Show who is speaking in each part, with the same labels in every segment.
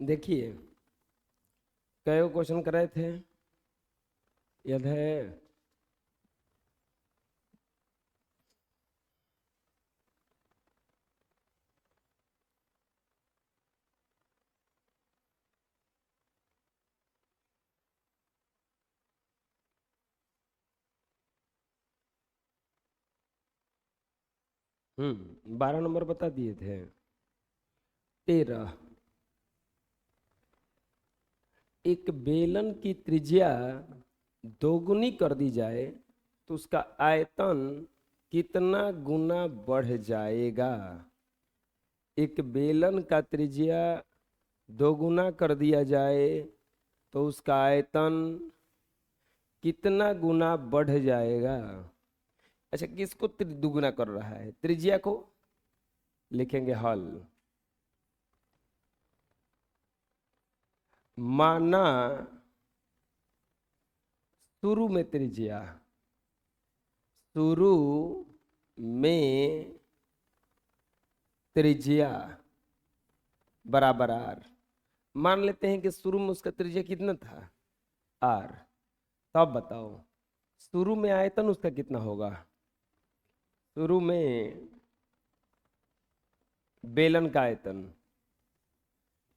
Speaker 1: देखिए कई क्वेश्चन कराए थे, याद है? हम्म, 12 नंबर बता दिए थे। 13, एक बेलन की त्रिज्या दोगुनी कर दी जाए तो उसका आयतन कितना गुना बढ़ जाएगा? एक बेलन का त्रिज्या दोगुना कर दिया जाए तो उसका आयतन कितना गुना बढ़ जाएगा? अच्छा, किसको दुगुना कर रहा है? त्रिज्या को। लिखेंगे हल। माना शुरू में त्रिज्या, शुरू में त्रिज्या बराबर आर। मान लेते हैं कि शुरू में उसका त्रिज्या कितना था? आर। तब बताओ शुरू में आयतन उसका कितना होगा? शुरू में बेलन का आयतन,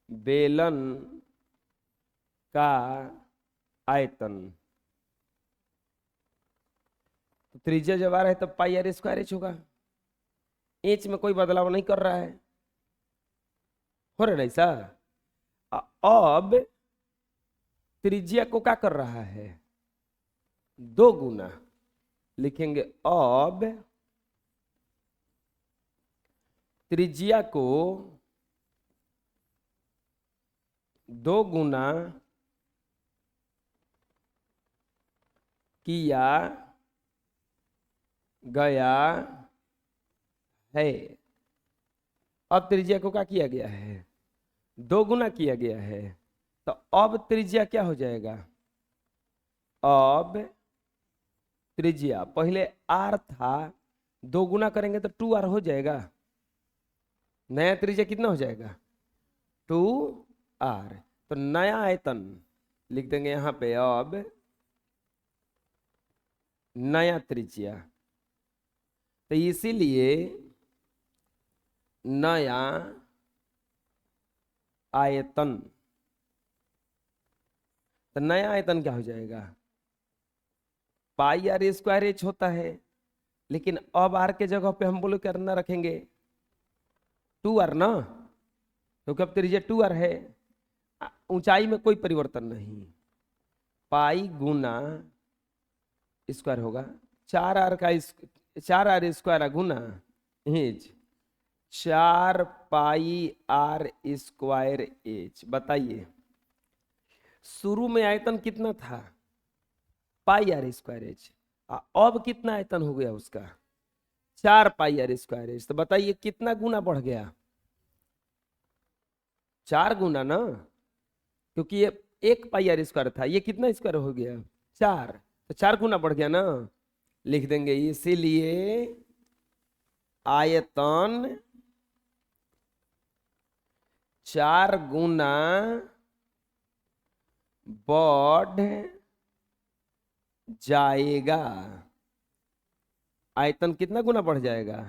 Speaker 1: बेलन का आयतन, तो त्रिज्या जब आ रहा है तब पाई आर स्क्वायर एच होगा। एच में कोई बदलाव नहीं कर रहा है, हो रहा है ऐसा। अब त्रिज्या को क्या कर रहा है? दो गुना। लिखेंगे अब त्रिज्या को दो गुना किया गया है। अब त्रिज्या को क्या किया गया है? दो गुना किया गया है। तो अब त्रिज्या क्या हो जाएगा? अब त्रिज्या पहले आर था, दो गुना करेंगे तो 2r हो जाएगा। नया त्रिज्या कितना हो जाएगा? 2r। तो नया आयतन लिख देंगे यहां पे। अब नया त्रिज्या, तो इसीलिए नया आयतन, तो नया आयतन क्या हो जाएगा? पाई आर स्क्वायर एच होता है, लेकिन अब आर के जगह पे हम बोलो करना रखेंगे 2r ना, क्योंकि अब त्रिज्या 2r है। ऊंचाई में कोई परिवर्तन नहीं। पाई गुना स्क्वायर होगा 4r का 4r स्क्वायर गुना h, 4 pi r square h. बताइए शुरू में आयतन कितना था? Pi r square h. अब कितना आयतन हो गया उसका? 4 पाई आर स्क्वायर एच। तो बताइए कितना गुना बढ़ गया? 4 गुना ना, क्योंकि ये 1 पाई आर स्क्वायर था, ये कितना स्क्वायर हो गया? 4। तो 4 गुना बढ़ गया ना। लिख देंगे इसीलिए आयतन 4 गुना बढ़ जाएगा। आयतन कितना गुना बढ़ जाएगा?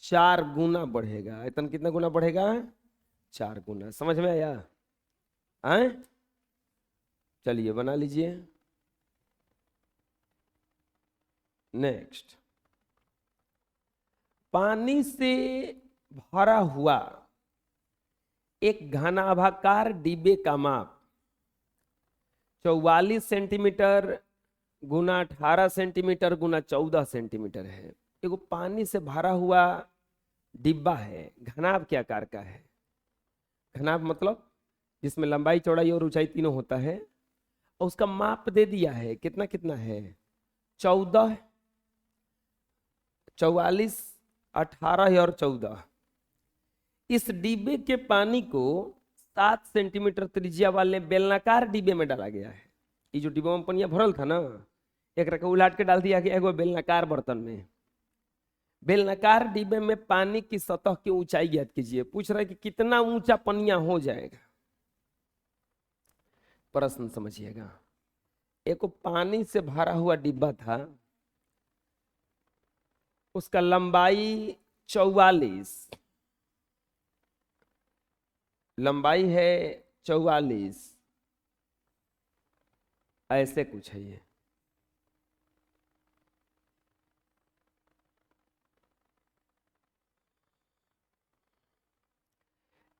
Speaker 1: 4 गुना बढ़ेगा। आयतन कितना गुना बढ़ेगा? 4 गुना। समझ में आया? आए? चलिए बना लीजिए। नेक्स्ट, पानी से भरा हुआ एक घनाभाकार डिब्बे का माप 44 सेंटीमीटर गुना 18 सेंटीमीटर गुना 14 सेंटीमीटर है। एगो पानी से भरा हुआ डिब्बा है, घनाभ के आकार का है। घनाभ मतलब जिसमें लंबाई चौड़ाई और ऊंचाई तीनों होता है, और उसका माप दे दिया है। कितना कितना है? 14, 44, 18 और 14। इस डिब्बे के पानी को 7 सेंटीमीटर त्रिज्या वाले बेलनाकार डिब्बे में डाला गया है। ये जो डिब्बा में पनिया भरल था ना, एक रखा उलाट के डाल दिया गया एगो बेलनाकार बर्तन में। बेलनाकार डिब्बे में पानी की सतह की ऊंचाई ज्ञात कीजिए। पूछ रहा है कि कितना ऊंचा पनिया हो जाएगा। प्रश्न समझिएगा। एक पानी से भरा हुआ डिब्बा था, उसका लंबाई 44, लंबाई है 44, ऐसे कुछ है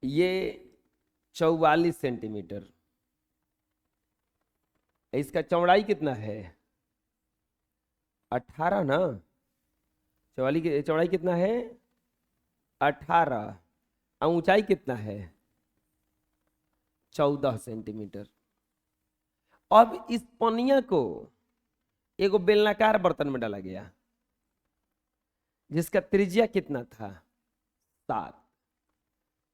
Speaker 1: ये 44 सेंटीमीटर। इसका चौड़ाई कितना है? 18 ना। चौवाली की चौड़ाई कितना है? 18। और ऊंचाई कितना है? 14 सेंटीमीटर। अब इस पनिया को एगो बेलनाकार बर्तन में डाला गया, जिसका त्रिज्या कितना था? 7।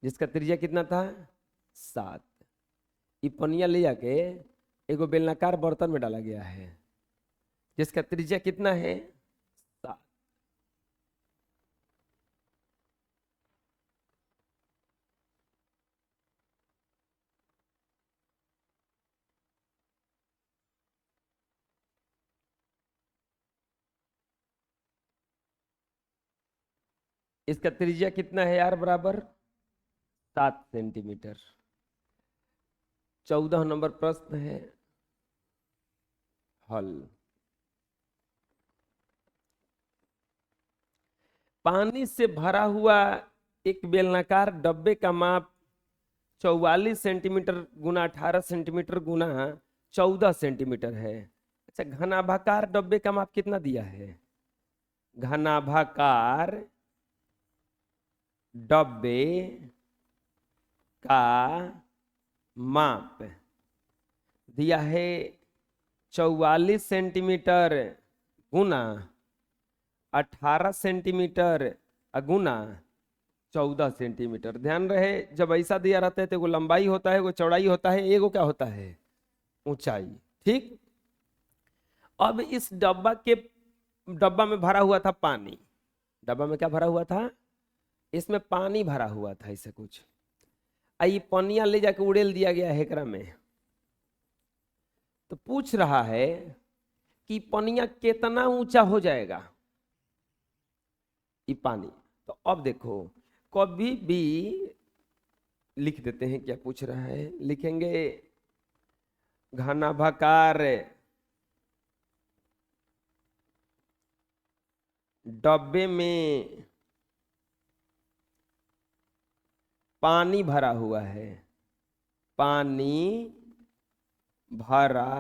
Speaker 1: जिसका त्रिज्या कितना था? 7। ये पनिया ले जाके एगो बेलनाकार बर्तन में डाला गया है, जिसका त्रिज्या कितना है? 7। इसका त्रिज्या कितना है यार? बराबर 7 सेंटीमीटर। 14 नंबर प्रश्न है, हल। पानी से भरा हुआ एक बेलनाकार डब्बे का माप 44 सेंटीमीटर गुना 18 सेंटीमीटर गुना 14 सेंटीमीटर है। अच्छा, घनाभाकार डब्बे का माप कितना दिया है? घनाभाकार डब्बे का माप दिया है 44 सेंटीमीटर गुना 18 सेंटीमीटर गुना 14 सेंटीमीटर। ध्यान रहे, जब ऐसा दिया रहता है तो एगो लंबाई होता है, एगो चौड़ाई होता है, एगो क्या होता है? ऊंचाई। ठीक। अब इस डब्बा में भरा हुआ था पानी। डब्बा में क्या भरा हुआ था? इसमें पानी भरा हुआ था, ऐसे कुछ। आई पनिया ले जाके उड़ेल दिया गया है एकरा में। तो पूछ रहा है कि पनिया कितना ऊंचा हो जाएगा ये पानी। तो अब देखो, कभी भी लिख देते हैं, क्या पूछ रहा है, लिखेंगे घनाभाकार डब्बे में पानी भरा हुआ है, पानी भरा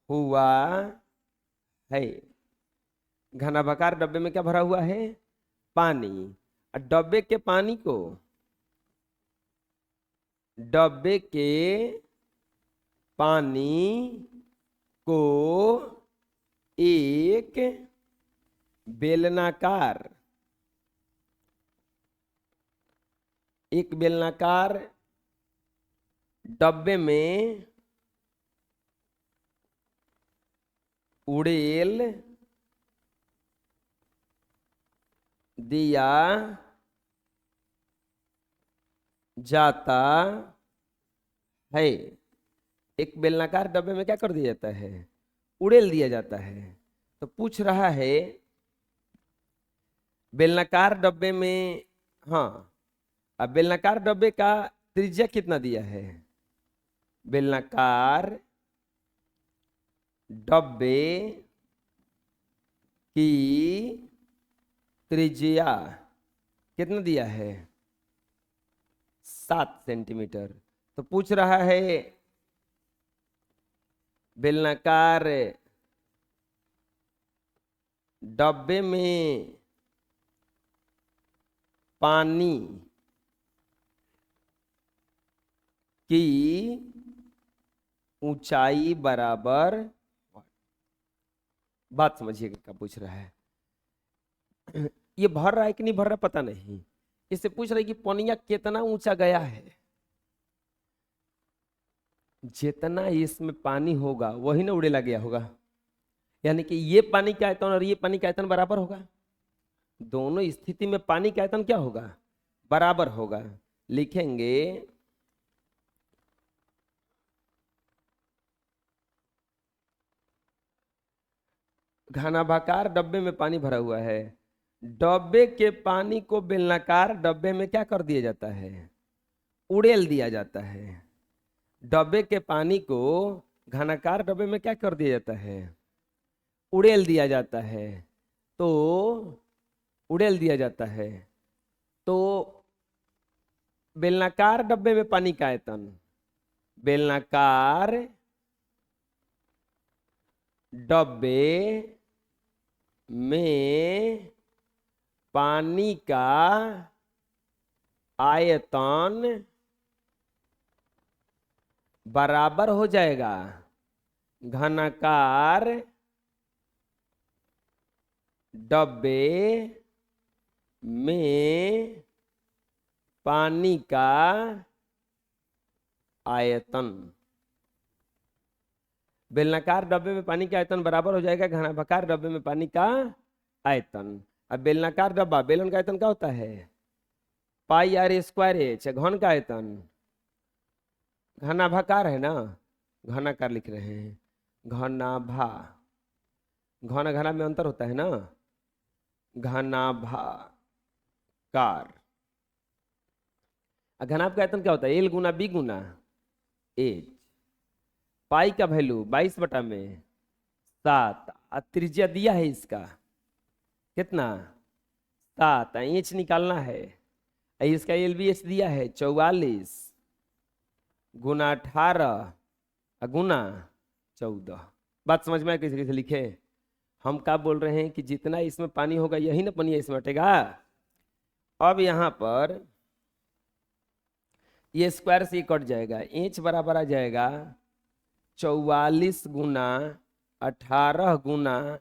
Speaker 1: हुआ है। घनाभाकार डब्बे में क्या भरा हुआ है? पानी। और डब्बे के पानी को, डब्बे के पानी को एक बेलनाकार डब्बे में उड़ेल दिया जाता है। एक बेलनाकार डब्बे में क्या कर दिया जाता है? उड़ेल दिया जाता है। तो पूछ रहा है बेलनाकार डब्बे में, हाँ, अब बेलनाकार डब्बे का त्रिज्या कितना दिया है? बेलनाकार डब्बे की त्रिज्या कितना दिया है? 7 सेंटीमीटर। तो पूछ रहा है बेलनाकार डब्बे में पानी की ऊंचाई बराबर, बात समझिएगा क्या पूछ रहा है। ये भर रहा है कि नहीं भर रहा पता नहीं। इससे पूछ रहा है कि पनिया कितना ऊंचा गया है। जितना इसमें पानी होगा वही ना उड़ेला गया होगा। यानी कि ये पानी का आयतन और ये पानी का आयतन बराबर होगा। दोनों स्थिति में पानी का आयतन क्या होगा? बराबर होगा। लिखेंगे घनाभाकार डब्बे में पानी भरा हुआ है, डब्बे के पानी को बेलनाकार डब्बे में क्या कर दिया जाता है, उड़ेल दिया जाता है। डब्बे के पानी को घनाकार डब्बे में क्या कर दिया जाता है, उड़ेल दिया जाता है। तो उड़ेल दिया जाता है तो बेलनाकार डब्बे में पानी का आयतन, बेलनाकार डब्बे में पानी का आयतन बराबर हो जाएगा घनाकार डब्बे में पानी का आयतन। बेलनाकार डब्बे में पानी का आयतन बराबर हो जाएगा घनाभाकार डब्बे में पानी का आयतन। अब बेलनाकार डब्बा, बेलन का आयतन क्या होता है, पाई आर स्क्वायर एच। घन का आयतन, घनाभाकार है ना, घनाकार लिख रहे हैं, घनाभा, घना घना में अंतर होता है ना, घनाभाकार। घनाभ का आयतन क्या होता है, एल गुना बी गुना एच। पाई का वैल्यू 22/7, त्रिज्या दिया है इसका कितना, 7, इंच निकालना है। इसका एल बी एच दिया है 44 गुना 18 गुना 14। बात समझ में कैसे कैसे लिखे। हम क्या बोल रहे हैं कि जितना इसमें पानी होगा यही ना पानी इसमें हटेगा। अब यहां पर ये स्क्वायर से कट जाएगा, इंच बराबर आ जाएगा 44 गुना 18 गुना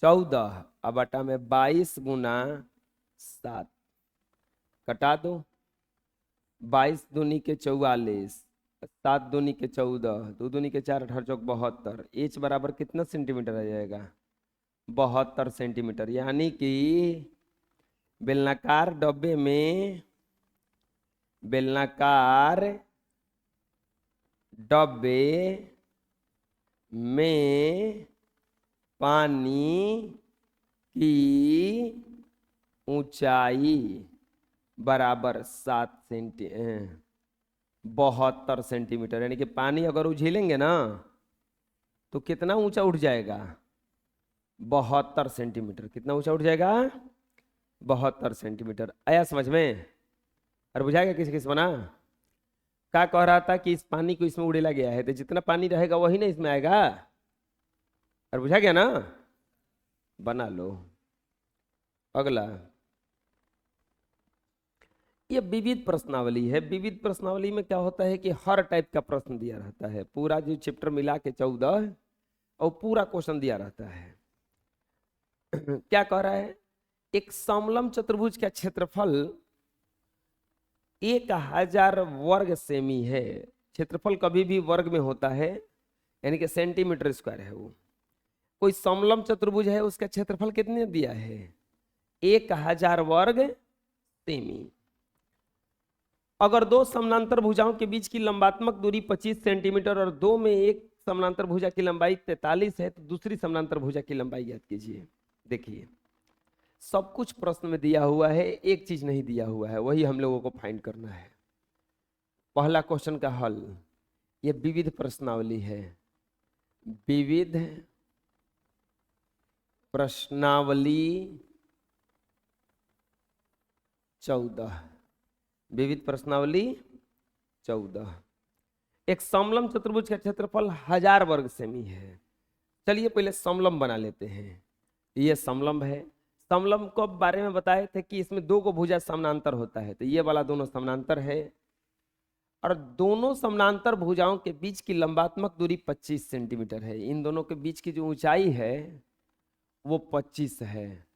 Speaker 1: 14 अब बटा में 22 गुना 7 कटा दो, 22 दूनी के 44, 7 दूनी के 14, 2 दूनी के 4, 18 चौक 72। एच बराबर कितना सेंटीमीटर आ जाएगा, 72 सेंटीमीटर। यानी कि बेलनाकार डब्बे में, बेलनाकार डब्बे में पानी की ऊंचाई बराबर 72 सेंटीमीटर। यानी कि पानी अगर उझिलेंगे ना तो कितना ऊंचा उठ जाएगा, 72 सेंटीमीटर। कितना ऊंचा उठ जाएगा, 72 सेंटीमीटर। आया समझ में और बुझाएगा किसी किस बना। क्या कह रहा था कि इस पानी को इसमें उड़ेला गया है, तो जितना पानी रहेगा वही ना इसमें आएगा। और बुझा गया ना, बना लो। अगला, ये विविध प्रश्नावली है। विविध प्रश्नावली में क्या होता है कि हर टाइप का प्रश्न दिया रहता है, पूरा जो चैप्टर मिला के 14 और पूरा क्वेश्चन दिया रहता है। क्या कह रहा है, एक समलंब चतुर्भुज का क्षेत्रफल 1000 वर्ग सेमी है। क्षेत्रफल कभी भी वर्ग में होता है, यानी कि सेंटीमीटर स्क्वायर है वो। कोई समलंब चतुर्भुज है, उसका क्षेत्रफल कितने दिया है, 1000 वर्ग सेमी। अगर दो समानांतर भुजाओं के बीच की लंबात्मक दूरी 25 सेंटीमीटर और दो में एक समानांतर भुजा की लंबाई 43 है, तो दूसरी समानांतर भुजा की लंबाई ज्ञात कीजिए। देखिए, सब कुछ प्रश्न में दिया हुआ है, एक चीज नहीं दिया हुआ है, वही हम लोगों को फाइंड करना है। पहला क्वेश्चन का हल, ये विविध प्रश्नावली है, विविध प्रश्नावली 14, विविध प्रश्नावली 14। एक समलंब चतुर्भुज का क्षेत्रफल 1000 वर्ग सेमी है। चलिए पहले समलंब बना लेते हैं। ये समलंब है। समलंब को बारे में बताए थे कि इसमें दो को भुजा समानांतर होता है, तो ये वाला दोनों समानांतर है और दोनों समानांतर भुजाओं के बीच की लंबात्मक दूरी 25 सेंटीमीटर है। इन दोनों के बीच की जो ऊंचाई है वो 25 है।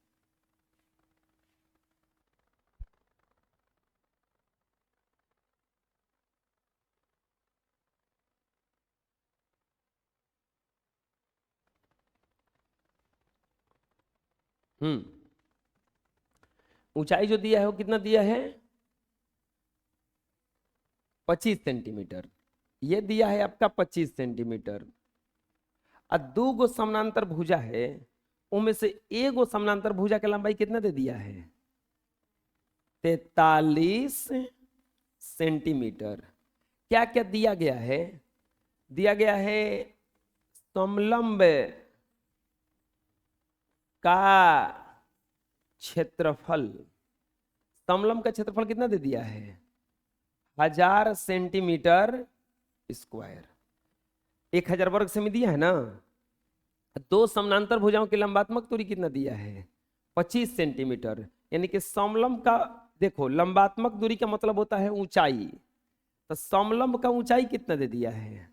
Speaker 1: ऊंचाई जो दिया है वो कितना दिया है, 25 सेंटीमीटर। ये दिया है आपका 25 सेंटीमीटर। और दो गो समानांतर भुजा है, उनमें से एगो समानांतर भुजा की लंबाई कितना दे दिया है? 43 सेंटीमीटर। क्या क्या दिया गया है? दिया गया है समलंब का क्षेत्रफल। समलंब का क्षेत्रफल कितना दे दिया है? 1000 सेंटीमीटर स्क्वायर। 1000 वर्ग सेमी दिया है ना। दो समानांतर भुजाओं की लंबात्मक दूरी कितना दिया है? 25 सेंटीमीटर। यानी कि समलंब का, देखो लंबात्मक दूरी का मतलब होता है ऊंचाई, तो समलंब का ऊंचाई कितना दे दिया है?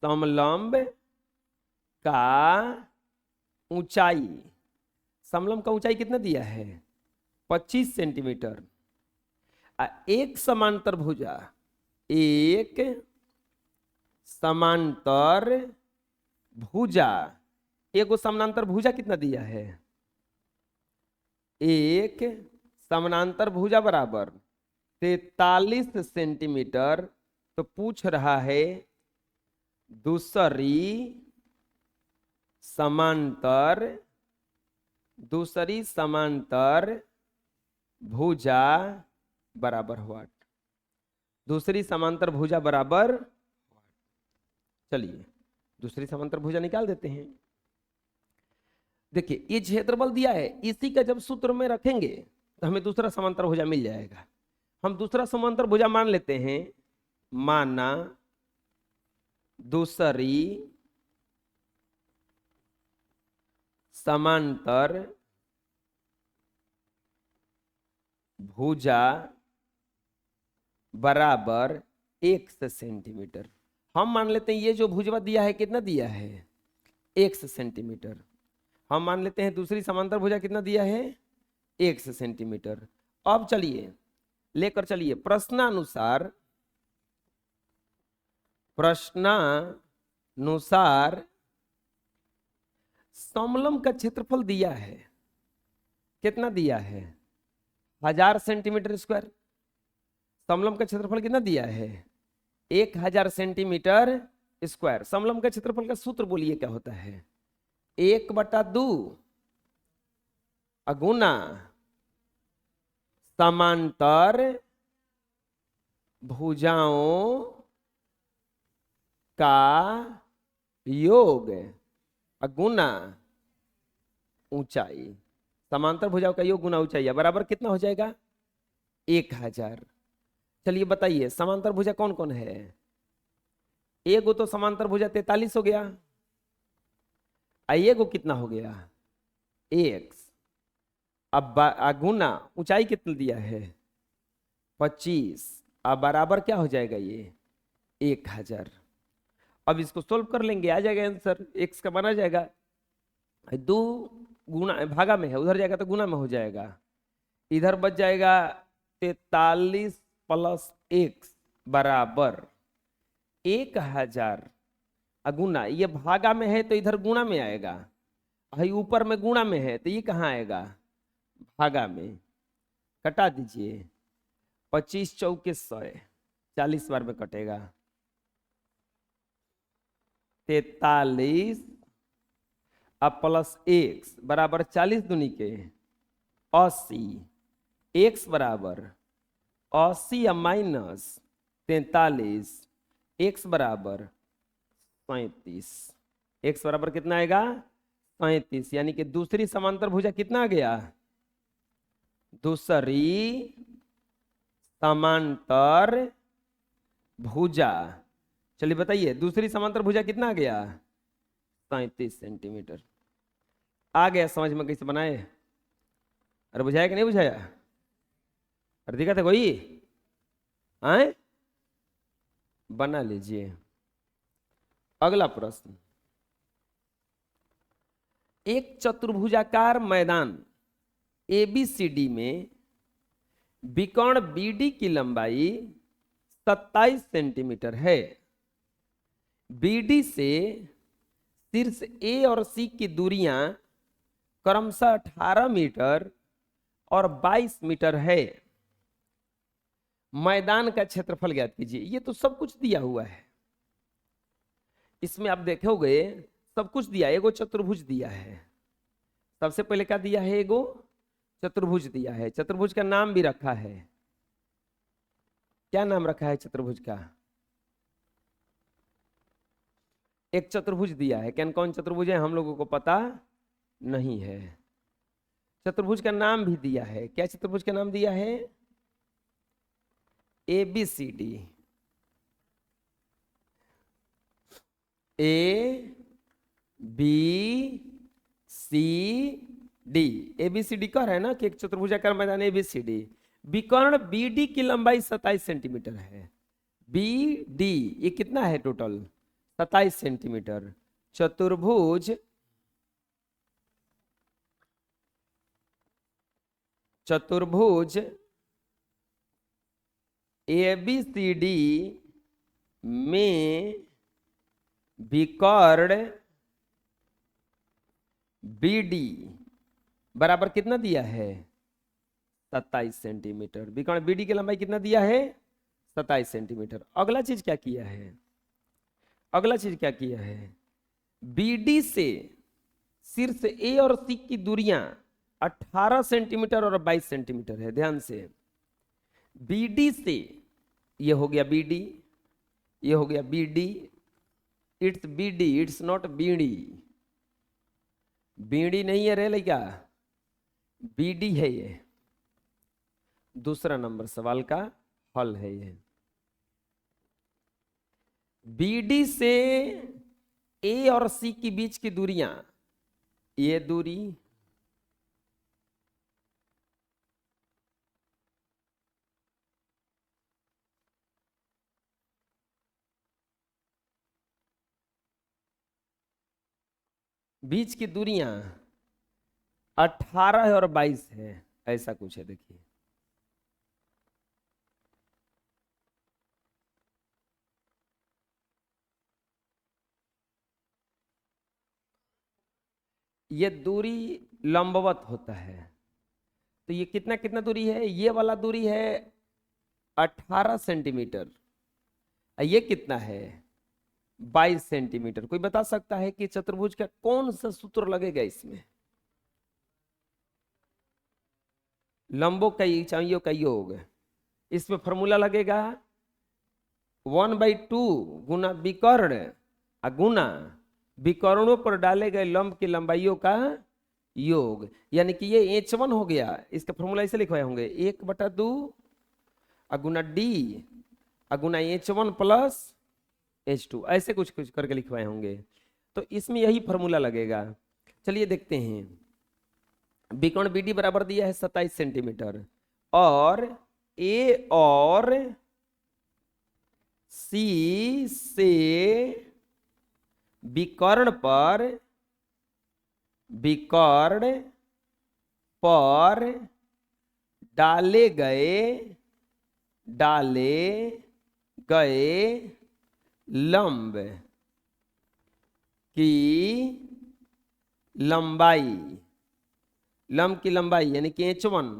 Speaker 1: समलंब का ऊंचाई, समलंब का ऊंचाई कितना दिया है? 25 सेंटीमीटर। एक समांतर भुजा, एक समांतर भुजा, एक समानांतर भुजा कितना दिया है? एक समानांतर भुजा बराबर 43 सेंटीमीटर। तो पूछ रहा है दूसरी समांतर भुजा बराबर व्हाट? दूसरी समांतर भुजा बराबर, चलिए दूसरी समांतर भुजा निकाल देते हैं। देखिए ये क्षेत्रफल दिया है, इसी का जब सूत्र में रखेंगे तो हमें दूसरा समांतर भुजा मिल जाएगा। हम दूसरा समांतर भुजा मान लेते हैं, माना दूसरी समांतर भुजा बराबर 1 सेंटीमीटर। हम मान लेते हैं ये जो भुजा दिया है कितना दिया है? 1 सेंटीमीटर। हम मान लेते हैं दूसरी समांतर भुजा कितना दिया है? 1 सेंटीमीटर। अब चलिए लेकर चलिए प्रश्नानुसार समलंब का क्षेत्रफल दिया है, कितना दिया है? 1000 सेंटीमीटर स्क्वायर। समलंब का क्षेत्रफल कितना दिया है? 1000 सेंटीमीटर स्क्वायर। समलंब का क्षेत्रफल का सूत्र बोलिए क्या होता है? 1/2 अगुना समांतर भुजाओं का योग अगुना ऊंचाई। समांतर भुजाओं का योग गुना ऊंचाई बराबर कितना हो जाएगा? 1000। चलिए बताइए समांतर भुजा कौन कौन है? एगो तो समांतर भुजा 43 हो गया, एगो कितना हो गया? 1। अब गुना ऊंचाई कितना दिया है? 25। अब बराबर क्या हो जाएगा ये? 1000। अब इसको सोल्व कर लेंगे, आ जाएगा आंसर, x का बना जाएगा। 2 गुना भागा में है, उधर जाएगा तो गुना में हो जाएगा। इधर बच जाएगा 43 + x बराबर 1000 अगुना। ये भागा में है तो इधर गुणा में आएगा, ऊपर में गुणा में है तो ये कहाँ आएगा? भागा में। कटा दीजिए, 25 × 4 = 100, 40 बार में कटेगा। 43 + x बराबर 40 दूनी के 80। x बराबर 80 - 43, x बराबर 37। x बराबर कितना आएगा? 37। यानी कि दूसरी समांतर भुजा कितना आ गया? दूसरी समांतर भुजा, चलिए बताइए दूसरी समांतर भुजा कितना आ गया? 37 सेंटीमीटर। आ गया समझ में कैसे बनाए? अरे बुझाया कि नहीं बुझाया? अरे दिक्कत है कोई? आए बना लीजिए। अगला प्रश्न, एक चतुर्भुजाकार मैदान ABCD में विकर्ण BD की लंबाई 27 सेंटीमीटर है। BD से शीर्ष A और C की दूरियां क्रमशः 18 मीटर और 22 मीटर है। मैदान का क्षेत्रफल ज्ञात कीजिए। ये तो सब कुछ दिया हुआ है, इसमें आप देखोगे सब कुछ दिया, एगो चतुर्भुज दिया है, सबसे पहले क्या दिया है? एगो चतुर्भुज दिया है। चतुर्भुज का नाम भी रखा है। क्या नाम रखा है चतुर्भुज का? एक चतुर्भुज दिया है। क्या कौन चतुर्भुज है हम लोगों को पता नहीं है। चतुर्भुज का नाम भी दिया है। क्या चतुर्भुज का नाम दिया है? A B C D. A B C D. A B C D कह रहे हैं ना कि एक चतुर्भुजाकार मैदान ए बी सी डी। विकर्ण बी डी की लंबाई 27 सेंटीमीटर है। बी डी ये कितना है टोटल? 27 सेंटीमीटर। चतुर्भुज चतुर्भुज ए बी सी डी में विकर्ण बी डी बराबर कितना दिया है? 27 सेंटीमीटर। विकर्ण बी डी की लंबाई कितना दिया है? 27 सेंटीमीटर। अगला चीज क्या किया है? अगला चीज क्या किया है? बी डी से शीर्ष ए और सी की दूरियां 18 सेंटीमीटर और 22 सेंटीमीटर है। ध्यान से, बी डी से ये हो गया बी डी, ये हो गया B D. It's B D, it's not bidi. बीड़ी नहीं है रे लड़का, बी डी है ये। दूसरा नंबर सवाल का हल है ये। बी डी से ए और सी के बीच की दूरियां, ये दूरी बीच की दूरियां 18 और 22 है, ऐसा कुछ है। देखिए ये दूरी लंबवत होता है। तो ये कितना कितना दूरी है? ये वाला दूरी है 18 सेंटीमीटर। ये कितना है? 22 सेंटीमीटर। कोई बता सकता है कि चतुर्भुज का कौन सा सूत्र लगेगा इसमें? लंबों का ऊंचाइयों का योग। इसमें फॉर्मूला लगेगा 1/2 गुना विकर्ण गुना विकर्णों पर डाले गए लंब की लंबाइयों का योग। यानी कि ये H1 हो गया। इसका फॉर्मूला ऐसे लिखवाए होंगे 1/2 गुना डी गुना H1 प्लस H2, ऐसे कुछ कुछ करके लिखवाए होंगे। तो इसमें यही फॉर्मूला लगेगा। चलिए देखते हैं। विकर्ण बी डी बराबर दिया है 27 सेंटीमीटर और ए और सी से विकर्ण पर डाले गए लंब की लंबाई यानी कि H1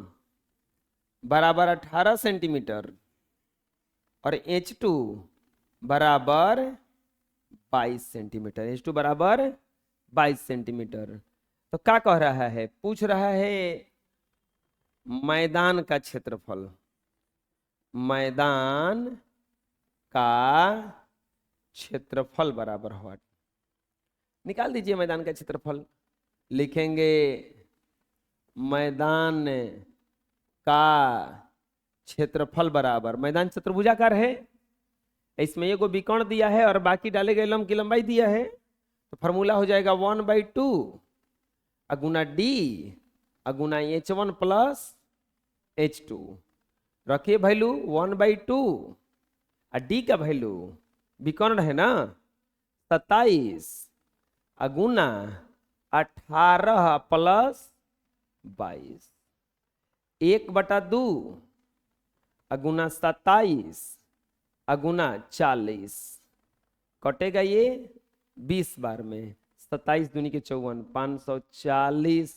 Speaker 1: बराबर 18 सेंटीमीटर और H2 बराबर 22 सेंटीमीटर। H2 बराबर 22 सेंटीमीटर। तो क्या कह रहा है? पूछ रहा है मैदान का क्षेत्रफल। मैदान का क्षेत्रफल बराबर हुआ, निकाल दीजिए मैदान का क्षेत्रफल। लिखेंगे मैदान का क्षेत्रफल बराबर, मैदान चतुर्भुजाकार है, इसमें एगो विकर्ण दिया है और बाकी डाले गए लंब की लंबाई दिया है। तो फॉर्मूला हो जाएगा 1/2 गुना डी गुना H1 प्लस H2। रखिए वैल्यू 1/2 और डी का वैल्यू विकर्ण है ना 27 गुना 18 प्लस 22। 1/2 गुना 27 गुना 40 कटेगा ये 20 बार में। 27 दूनी के 54, 540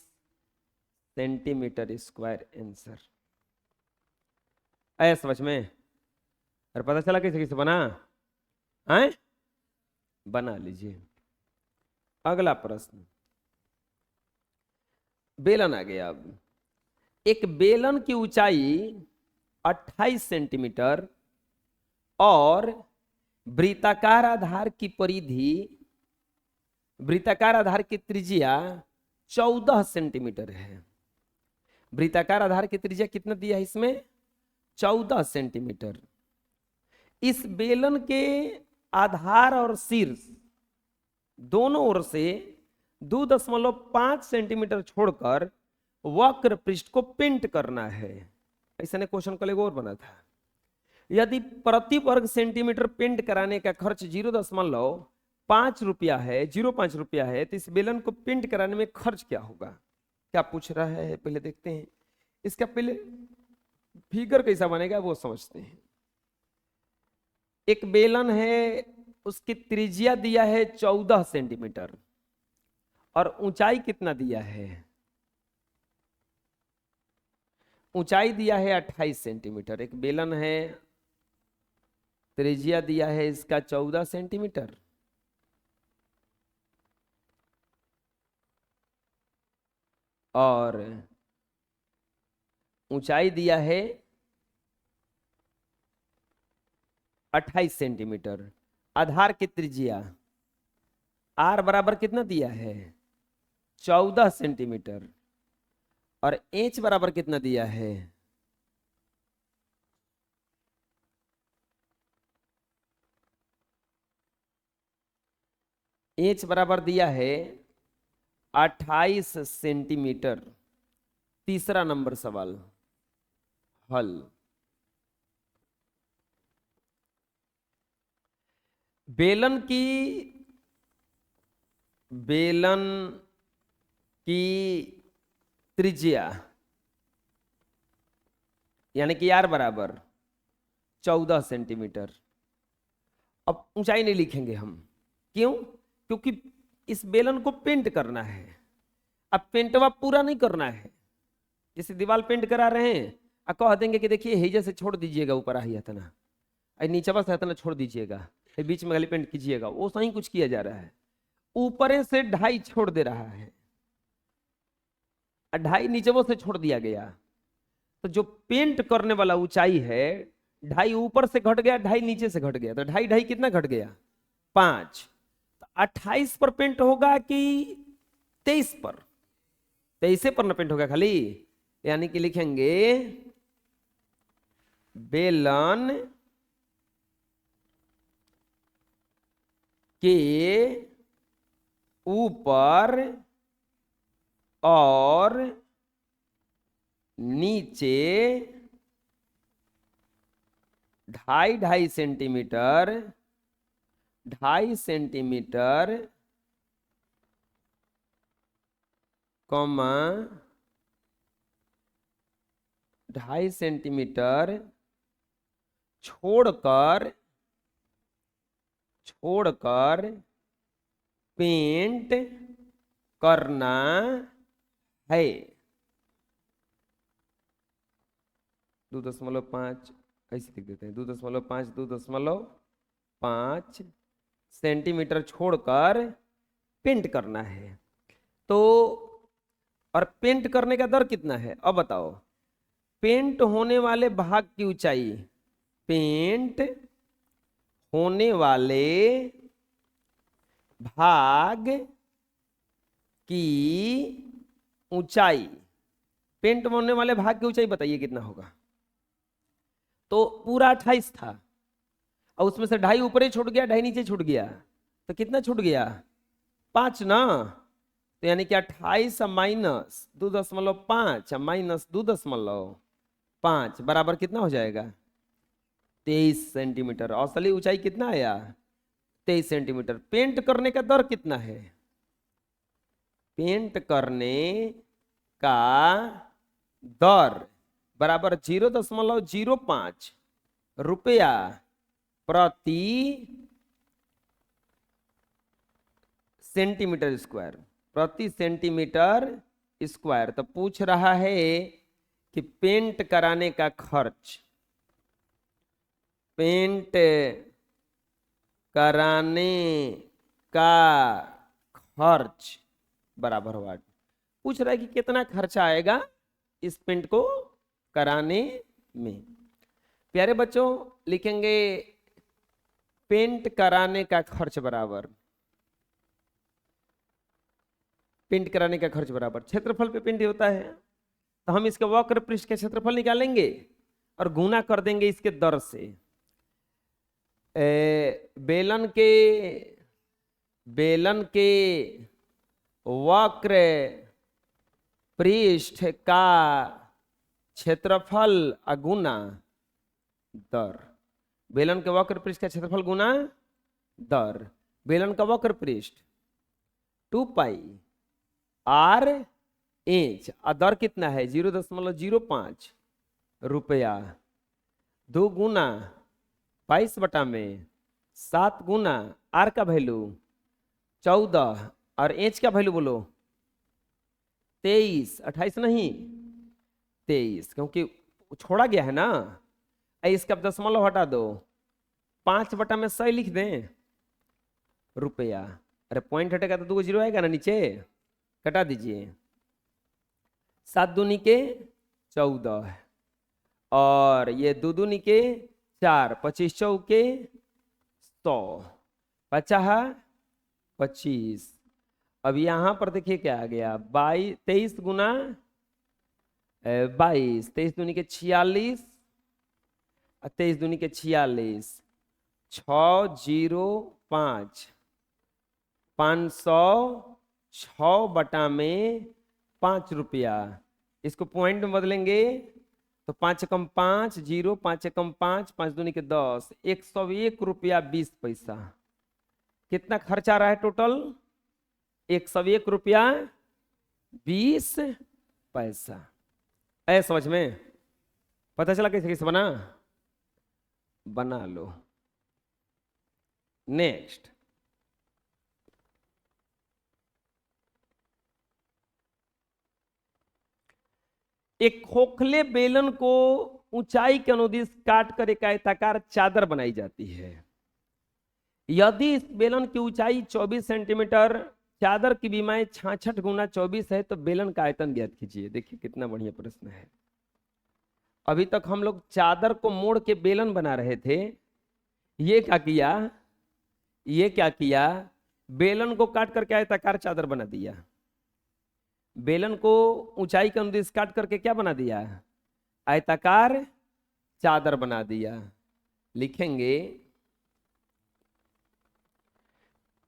Speaker 1: सेंटीमीटर स्क्वायर आंसर। आया समझ में? और पता चला कैसे कैसे बना? आए बना लीजिए। अगला प्रश्न, बेलन आ गया। अब एक बेलन की ऊंचाई 28 सेंटीमीटर और वृत्ताकार आधार की परिधि, वृत्ताकार आधार की त्रिज्या 14 सेंटीमीटर है। वृत्ताकार आधार की त्रिज्या कितना दिया है इसमें? 14 सेंटीमीटर। इस बेलन के आधार और शीर्ष दोनों ओर से 2.5 सेंटीमीटर छोड़कर वक्र पृष्ठ को पेंट करना है। ऐसा ने क्वेश्चन कल एक और बना था। यदि प्रति वर्ग सेंटीमीटर पेंट कराने का खर्च 0.5 रुपया है, 0.5 रुपया है, तो इस बेलन को पेंट कराने में खर्च क्या होगा? क्या पूछ रहा है पहले देखते हैं। इसका पहले फिगर कैसा बनेगा वो समझते हैं। एक बेलन है, उसकी त्रिज्या दिया है 14 सेंटीमीटर और ऊंचाई कितना दिया है? ऊंचाई दिया है 28 सेंटीमीटर। एक बेलन है, त्रिज्या दिया है इसका 14 सेंटीमीटर और ऊंचाई दिया है 28 सेंटीमीटर। आधार की त्रिज्या आर बराबर कितना दिया है? 14 सेंटीमीटर और एच बराबर कितना दिया है? एच बराबर दिया है 28 सेंटीमीटर। तीसरा नंबर सवाल हल। बेलन की त्रिज्या यानी कि आर बराबर 14 सेंटीमीटर। अब ऊंचाई नहीं लिखेंगे हम, क्यों? क्योंकि इस बेलन को पेंट करना है। अब पेंटवा पूरा नहीं करना है। जैसे दीवार पेंट करा रहे हैं और कह देंगे कि देखिए हेजा से छोड़ दीजिएगा, ऊपर आई इतना, नीचे से इतना छोड़ दीजिएगा, बीच में खाली पेंट कीजिएगा, वो सही कुछ किया जा रहा है। ऊपर से 2.5 छोड़ दे रहा है, 2.5 नीचे से छोड़ दिया गया। तो जो पेंट करने वाला ऊंचाई है 2.5 ऊपर से घट गया, 2.5 नीचे से घट गया, तो 2.5 कितना घट गया? 5। तो 28 पर पेंट होगा कि 23 पर? 23 पर ना पेंट होगा खाली। यानी कि लिखेंगे बेलन के ऊपर और नीचे 2.5 सेंटीमीटर, 2.5 सेंटीमीटर, कॉमा 2.5 सेंटीमीटर छोड़कर पेंट करना है। 2.5 ऐसे लिख देते हैं, 2.5 2.5 सेंटीमीटर छोड़कर पेंट करना है। तो और पेंट करने का दर कितना है अब बताओ? पेंट होने वाले भाग की ऊंचाई, पेंट होने वाले भाग की ऊंचाई, पेंट होने वाले भाग की ऊंचाई बताइए कितना होगा? तो पूरा 28 था और उसमें से 2.5 ऊपर ही छूट गया, 2.5 नीचे छूट गया, तो कितना छूट गया? 5 ना। तो यानी कि 28 माइनस 2.5 माइनस 2.5 बराबर कितना हो जाएगा? 23 सेंटीमीटर। असली ऊंचाई कितना आया? 23 सेंटीमीटर। पेंट करने का दर कितना है? पेंट करने का दर बराबर 0.05 रुपया प्रति सेंटीमीटर स्क्वायर, प्रति सेंटीमीटर स्क्वायर। तो पूछ रहा है कि पेंट कराने का खर्च, पेंट कराने का खर्च बराबर वाट पूछ रहा है कि कितना खर्चा आएगा इस पेंट को कराने में। प्यारे बच्चों, लिखेंगे पेंट कराने का खर्च बराबर, पेंट कराने का खर्च बराबर क्षेत्रफल पे पेंट होता है, तो हम इसके वक्र पृष्ठ के क्षेत्रफल निकालेंगे और गुना कर देंगे इसके दर से। बेलन के वक्र पृष्ठ का क्षेत्रफल गुना दर। बेलन के वक्र पृष्ठ का क्षेत्रफल गुना दर। बेलन का वक्र पृष्ठ 2 पाई आर इंच, दर कितना है 0.05 रुपया। 2 गुना 22/7 गुना आर का वैल्यू 14 और इंच का वैल्यू बोलो 23, 28 नहीं 23, क्योंकि छोड़ा गया है ना। इसका दशमलव हटा दो, 5/100 लिख दें रुपया। अरे पॉइंट हटेगा तो 2 जीरो आएगा ना नीचे, कटा दीजिए। 7 दूनी के 14 और ये 2 दूनी के 4, 25 चौके 100, 25। अब यहां पर देखिए क्या आ गया, 23 गुना 22, 23 दूनी के 46 और 23 दूनी के 46, 605, 506/5 रुपया। इसको पॉइंट में बदलेंगे तो 5 एकम 5 0, 5 एकम 5, 5 दूनी के 10, 101 रुपया 20 पैसा। कितना खर्चा आ रहा है टोटल? 101 रुपया 20 पैसा। ऐ समझ में पता चला कैसे कैसे बना लो। नेक्स्ट, एक खोखले बेलन को ऊंचाई के अनुदिश काट कर एक आयताकार चादर बनाई जाती है। यदि इस बेलन की ऊंचाई 24 सेंटीमीटर, चादर की बीमाई 66 गुना 24 है, तो बेलन का आयतन ज्ञात कीजिए। देखिए कितना बढ़िया प्रश्न है। अभी तक हम लोग चादर को मोड़ के बेलन बना रहे थे। ये क्या किया, बेलन को काट करके आयताकार चादर बना दिया। बेलन को ऊंचाई के अनुदिश काट करके क्या बना दिया? आयताकार चादर बना दिया। लिखेंगे,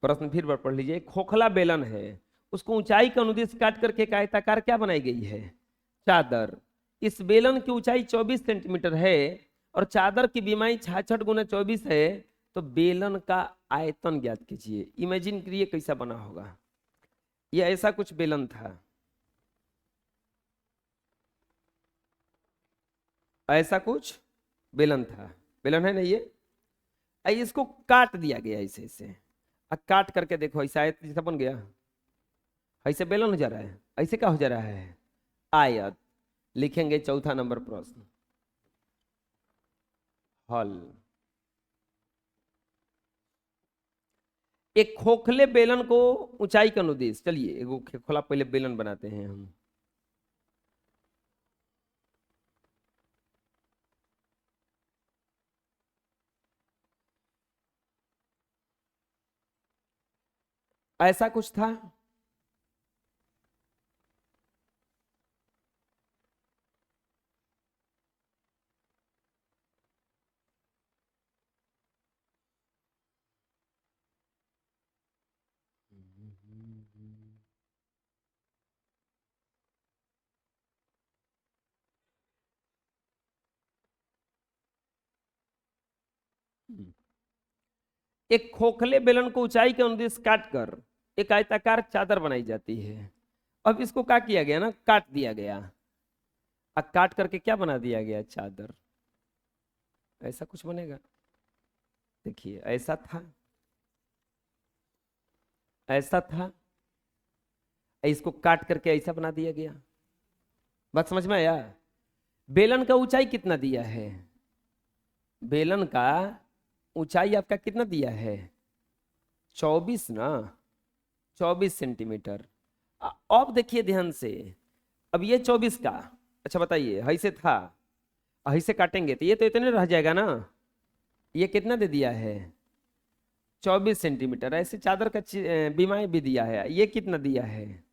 Speaker 1: प्रश्न फिर बार पढ़ लीजिए। खोखला बेलन है, उसको ऊंचाई के अनुदिश काट करके एक आयताकार क्या बनाई गई है? चादर। इस बेलन की ऊंचाई 24 सेंटीमीटर है और चादर की बीमाई 66 गुना 24 है, तो बेलन का आयतन ज्ञात कीजिए। इमेजिन करिए कैसा बना होगा। ये ऐसा कुछ बेलन था, ऐसा कुछ बेलन था। बेलन है ना ये, इसको काट दिया गया ऐसे ऐसे। काट करके देखो ऐसा आयत जैसा बन गया। ऐसे बेलन हो जा रहा है, ऐसे क्या हो जा रहा है? आयत। लिखेंगे चौथा नंबर प्रश्न, हल। एक खोखले बेलन को ऊंचाई के अनुदिश, चलिए एक खोखला पहले बेलन बनाते हैं हम। ऐसा कुछ था। एक खोखले बेलन को ऊंचाई के अनुदिश काट कर एक आयताकार चादर बनाई जाती है। अब इसको क्या किया गया ना, काट दिया गया। अब काट करके क्या बना दिया गया? चादर। ऐसा कुछ बनेगा। देखिए ऐसा था, ऐसा था, इसको काट करके ऐसा बना दिया गया। बात समझ में आया? बेलन का ऊंचाई कितना दिया है? बेलन का ऊंचाई आपका कितना दिया है? 24 ना, 24 सेंटीमीटर। अब देखिए ध्यान से, अब ये 24 का, अच्छा बताइए, ऐसे था, ऐसे काटेंगे तो ये तो इतने रह जाएगा ना। ये कितना दे दिया है? 24 सेंटीमीटर। ऐसे चादर का बीमाई भी दिया है, ये कितना दिया है?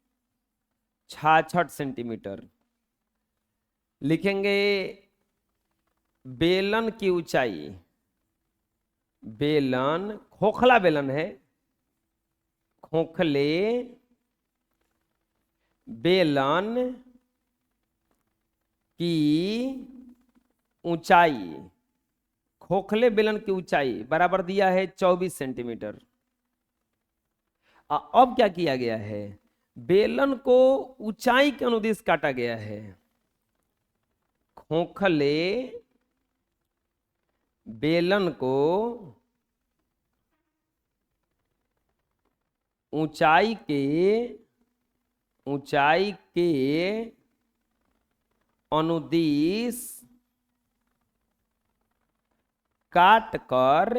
Speaker 1: 66 सेंटीमीटर। लिखेंगे बेलन की ऊंचाई, बेलन खोखला बेलन है, खोखले बेलन की ऊंचाई, खोखले बेलन की ऊंचाई बराबर दिया है 24 सेंटीमीटर। अब क्या किया गया है? बेलन को ऊंचाई के अनुदिश काटा गया है। खोखले बेलन को ऊंचाई के अनुदिश काट कर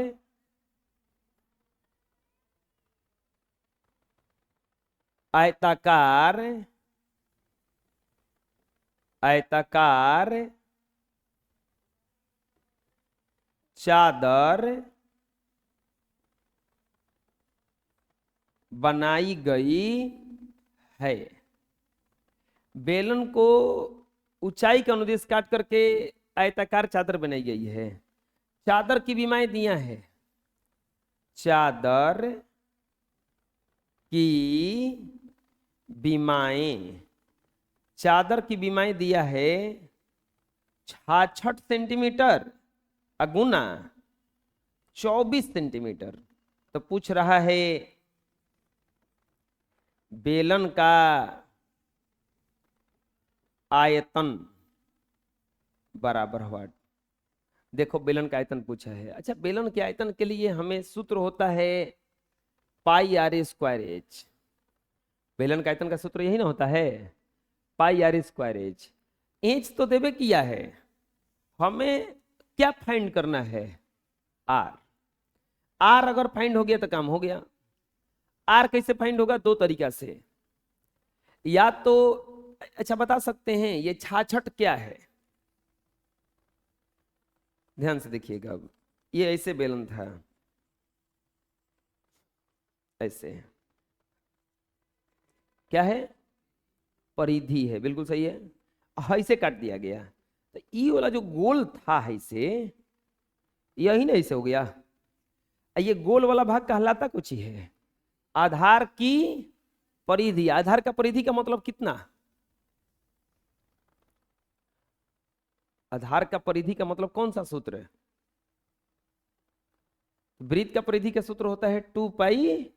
Speaker 1: आयताकार चादर बनाई गई है। बेलन को ऊंचाई के अनुदिश काट करके आयताकार चादर बनाई गई है। चादर की बीमाएं दिया है, चादर की बीमाएं, चादर की बीमाएं दिया है 66 सेंटीमीटर अगुना 24 सेंटीमीटर। तो पूछ रहा है बेलन का आयतन बराबर हुआ। देखो बेलन का आयतन पूछा है। अच्छा, बेलन के आयतन के लिए हमें सूत्र होता है पाई आर स्क्वायर एच। बेलन का आयतन का सूत्र यही ना होता है, पाई आर स्क्वायर एच। एच तो देवे किया है, हमें क्या फाइंड करना है? आर। आर अगर फाइंड हो गया तो काम हो गया। आर कैसे फाइंड होगा? दो तरीका से, या तो अच्छा बता सकते हैं ये 66 क्या है? ध्यान से देखिएगा, अब ये ऐसे बेलन था, ऐसे क्या है? परिधि है, बिल्कुल सही है। ऐसे काट दिया गया तो ई वाला जो गोल था ऐसे, यही ना ऐसे हो गया। ये गोल वाला भाग कहलाता कुछ ही है आधार की परिधि। आधार का परिधि का मतलब कितना? आधार का परिधि का मतलब कौन सा सूत्र है? वृत्त का परिधि का सूत्र होता है 2 पाई।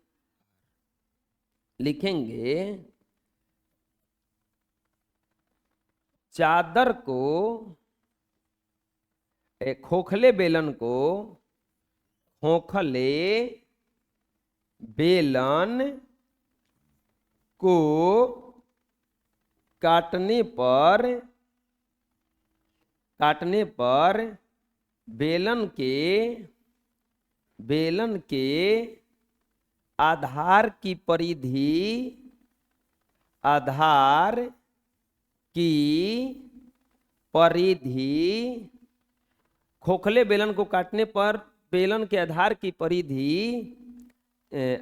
Speaker 1: लिखेंगे चादर को, खोखले बेलन को, खोखले बेलन को काटने पर बेलन के आधार की परिधि, खोखले बेलन को काटने पर बेलन के आधार की परिधि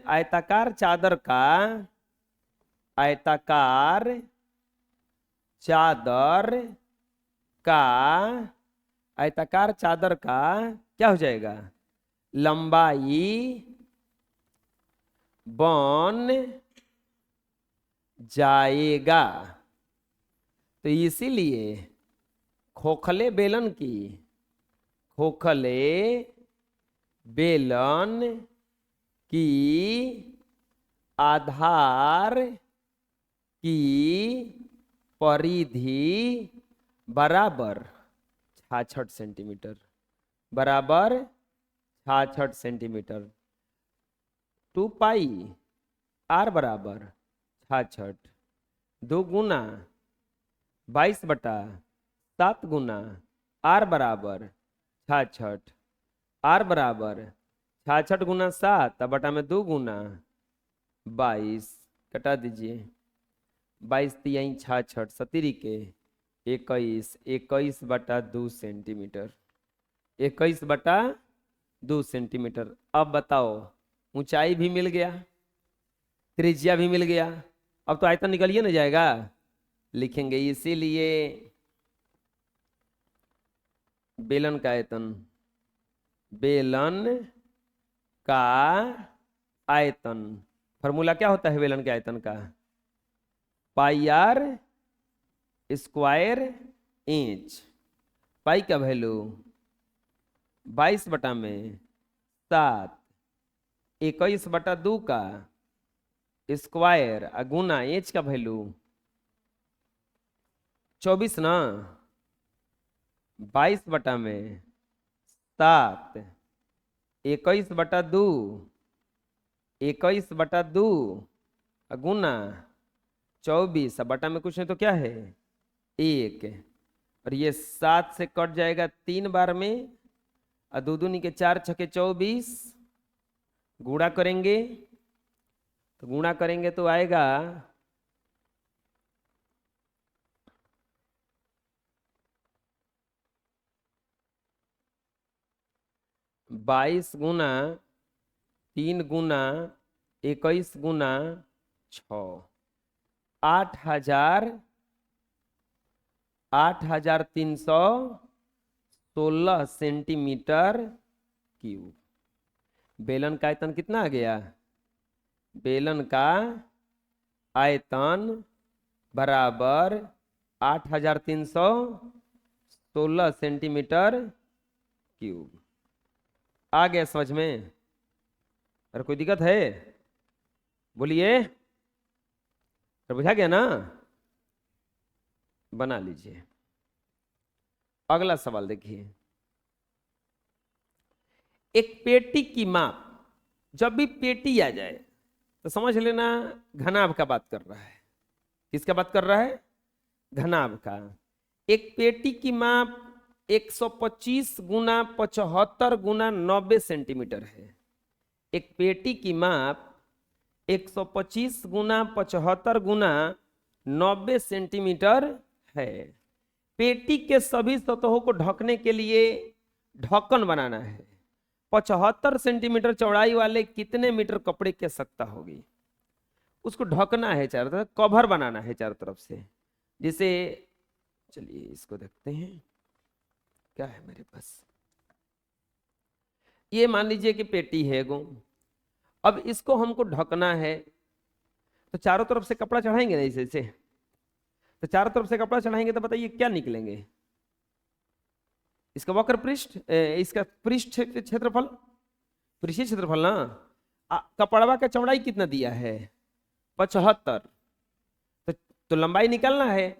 Speaker 1: आयताकार चादर का आयताकार चादर का क्या हो जाएगा? लंबाई बन जाएगा। तो इसीलिए खोखले बेलन की आधार की परिधि बराबर 66 सेंटीमीटर, बराबर 66 सेंटीमीटर। 2 पाई आर बराबर 66, 2 गुना 22/7 गुना आर बराबर 66। आर बराबर 66 गुना 7 बटा में 2 गुना 22, कटा दीजिए। 22 तिहाई 66 सतीरी के 21, 21/2 सेंटीमीटर, 21/2 सेंटीमीटर। अब बताओ, ऊंचाई भी मिल गया, त्रिज्या भी मिल गया, अब तो आयतन निकलिए ना जाएगा। लिखेंगे इसीलिए बेलन का आयतन, बेलन का आयतन, फॉर्मूला क्या होता है बेलन के आयतन का? पाई आर स्क्वायर इंच। पाई का वैल्यू 22/7, 21/2 का स्क्वायर गुना इंच का वैल्यू 24 ना, 22/7, 21/2, 21/2 गुना 24, बटा में कुछ नहीं तो क्या है 1, और ये 7 से कट जाएगा 3 बार में, और 2 दूनी के 4 छके 24, गुणा करेंगे तो आएगा 22 गुना 3 गुना 21 गुना 6, 8,316 सेंटीमीटर क्यूब। बेलन का आयतन कितना आ गया? बेलन का आयतन बराबर 8,316 सेंटीमीटर क्यूब। आ गया समझ में? अरे कोई दिक्कत है? बोलिए। बुझा गया ना? बना लीजिए। अगला सवाल देखिए, एक पेटी की माप, जब भी पेटी आ जाए तो समझ लेना घनाभ का बात कर रहा है। किसका बात कर रहा है? घनाभ का। एक पेटी की माप 125 गुना 75 गुना 90 सेंटीमीटर है। एक पेटी की माप 125 गुना 75 गुना 90 सेंटीमीटर है। पेटी के सभी सतहों को ढकने के लिए ढक्कन बनाना है। 75 सेंटीमीटर चौड़ाई वाले कितने मीटर कपड़े की आवश्यकता होगी? उसको ढकना है चारों तरफ, कवर बनाना है चारों तरफ से। जिसे चलिए इसको देखते हैं क्या है मेरे पास। ये मान लीजिए कि पेटी है गो, अब इसको हमको ढकना है, तो चारों तरफ से कपड़ा चढ़ाएंगे ना इसे, तो चारों तरफ से कपड़ा चढ़ाएंगे तो बताइए क्या निकलेंगे? इसका वक्र पृष्ठ, इसका पृष्ठ क्षेत्रफल, पृष्ठीय क्षेत्रफल ना। कपड़वा का चौड़ाई कितना दिया है? 75, तो लंबाई निकालना है।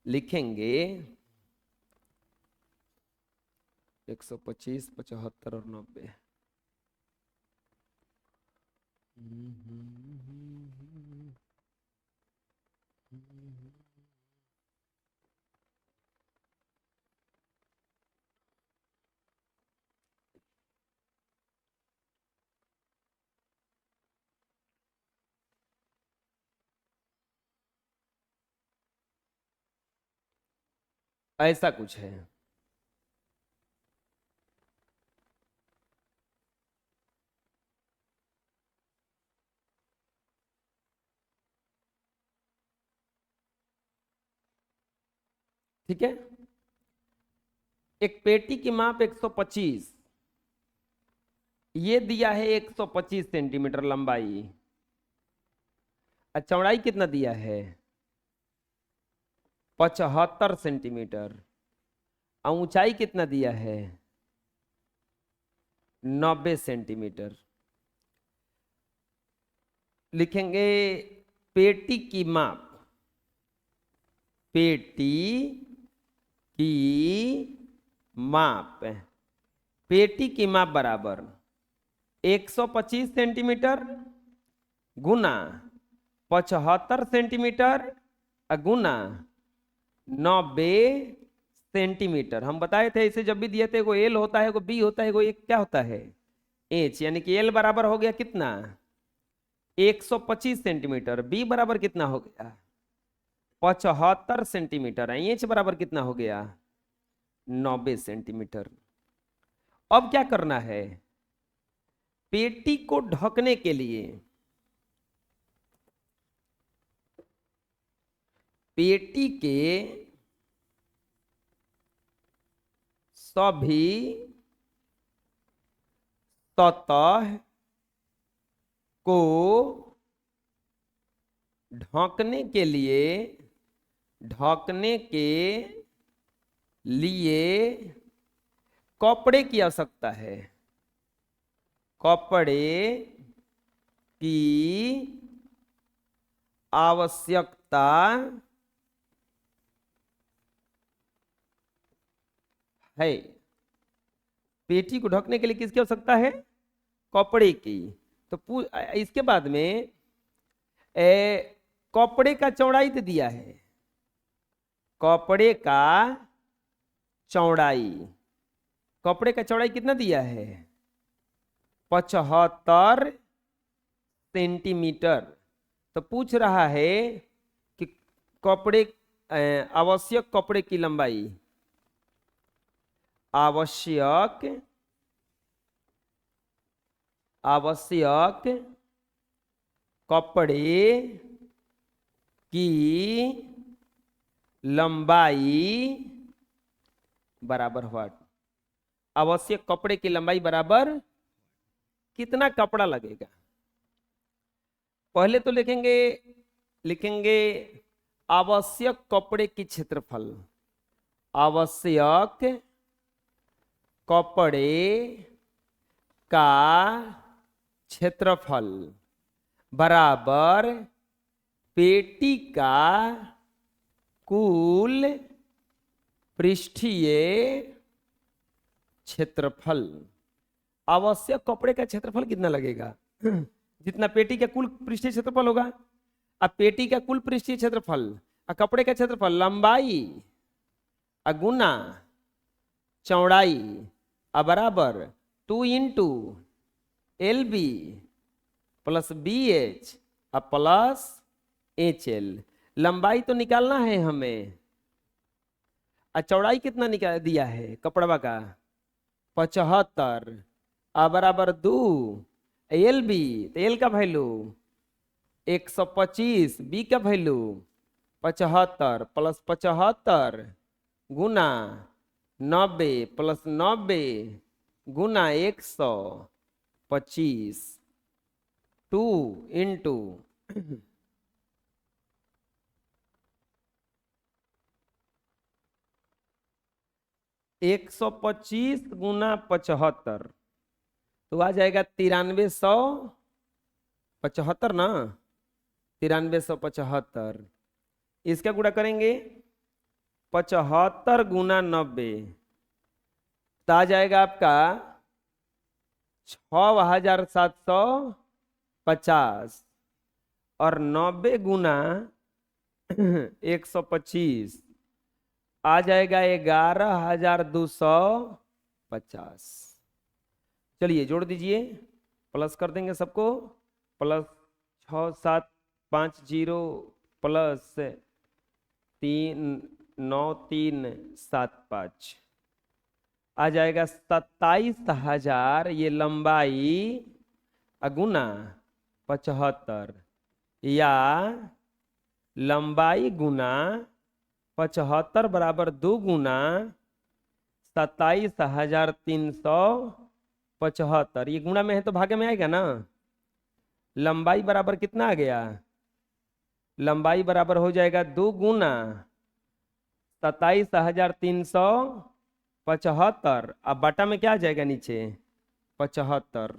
Speaker 1: लिखेंगे 125, 75 और 90। ऐसा कुछ है। ठीक है, एक पेटी की माप 125, ये दिया है 125 सेंटीमीटर लंबाई, और चौड़ाई कितना दिया है? 75 सेंटीमीटर, और ऊंचाई कितना दिया है? 90 सेंटीमीटर। लिखेंगे पेटी की माप, पेटी की माप, पेटी की माप बराबर 125 सेंटीमीटर गुना 75 सेंटीमीटर गुना 90 सेंटीमीटर। हम बताए थे इसे जब भी दिए थे, कोई एल होता है, कोई बी होता है, कोई एक क्या होता है एच, यानी कि एल बराबर हो गया कितना? 125 सेंटीमीटर। बी बराबर कितना हो गया? 75 सेंटीमीटर है। इंच बराबर कितना हो गया? 90 सेंटीमीटर। अब क्या करना है? पेटी को ढकने के लिए पेटी के सभी सतह को ढकने के लिए कपड़े की आवश्यकता है। कपड़े की आवश्यकता है। पेटी को ढकने के लिए किसकी आवश्यकता है? कपड़े की। तो इसके बाद में कपड़े का चौड़ाई तो दिया है। कपड़े का चौड़ाई कितना दिया है? 75 सेंटीमीटर। तो पूछ रहा है कि कपड़े आवश्यक कपड़े की लंबाई, आवश्यक कपड़े की लंबाई बराबर व्हाट? आवश्यक कपड़े की लंबाई बराबर कितना कपड़ा लगेगा? पहले तो लिखेंगे आवश्यक कपड़े की क्षेत्रफल। आवश्यक कपड़े का क्षेत्रफल बराबर पेटी का कुल पृष्ठीय क्षेत्रफल। आवश्यक कपड़े का क्षेत्रफल कितना लगेगा? जितना पेटी का कुल पृष्ठीय क्षेत्रफल होगा। अब पेटी का कुल पृष्ठीय क्षेत्रफल और कपड़े का क्षेत्रफल, लंबाई गुना चौड़ाई बराबर 2 into LB plus BH plus HL। लंबाई तो निकालना है हमें। चौड़ाई कितना निकाल दिया है कपड़वा का? 75 बराबर 2 LB। तो L का वैल्यू 125, B का वैल्यू 75 प्लस 75 गुना 90 प्लस 90 गुना 125 2 इंटू 125 गुना 75 तो आ जाएगा 9375 ना। 9375 इसका गुणा करेंगे 75 गुना 90 तो आ जाएगा आपका 6750 और 90 गुना 125 आ जाएगा 11250। चलिए जोड़ दीजिए, प्लस कर देंगे सबको। प्लस 6750 प्लस 39375 आ जाएगा 27,000। ये लंबाई गुना 75 या लंबाई गुना 75 बराबर 2 गुना 27,375। ये गुणा में है तो भागे में आएगा ना। लंबाई बराबर कितना आ गया? लंबाई बराबर हो जाएगा 2 गुना 27,375। अब बटा में क्या आ जाएगा नीचे? 75।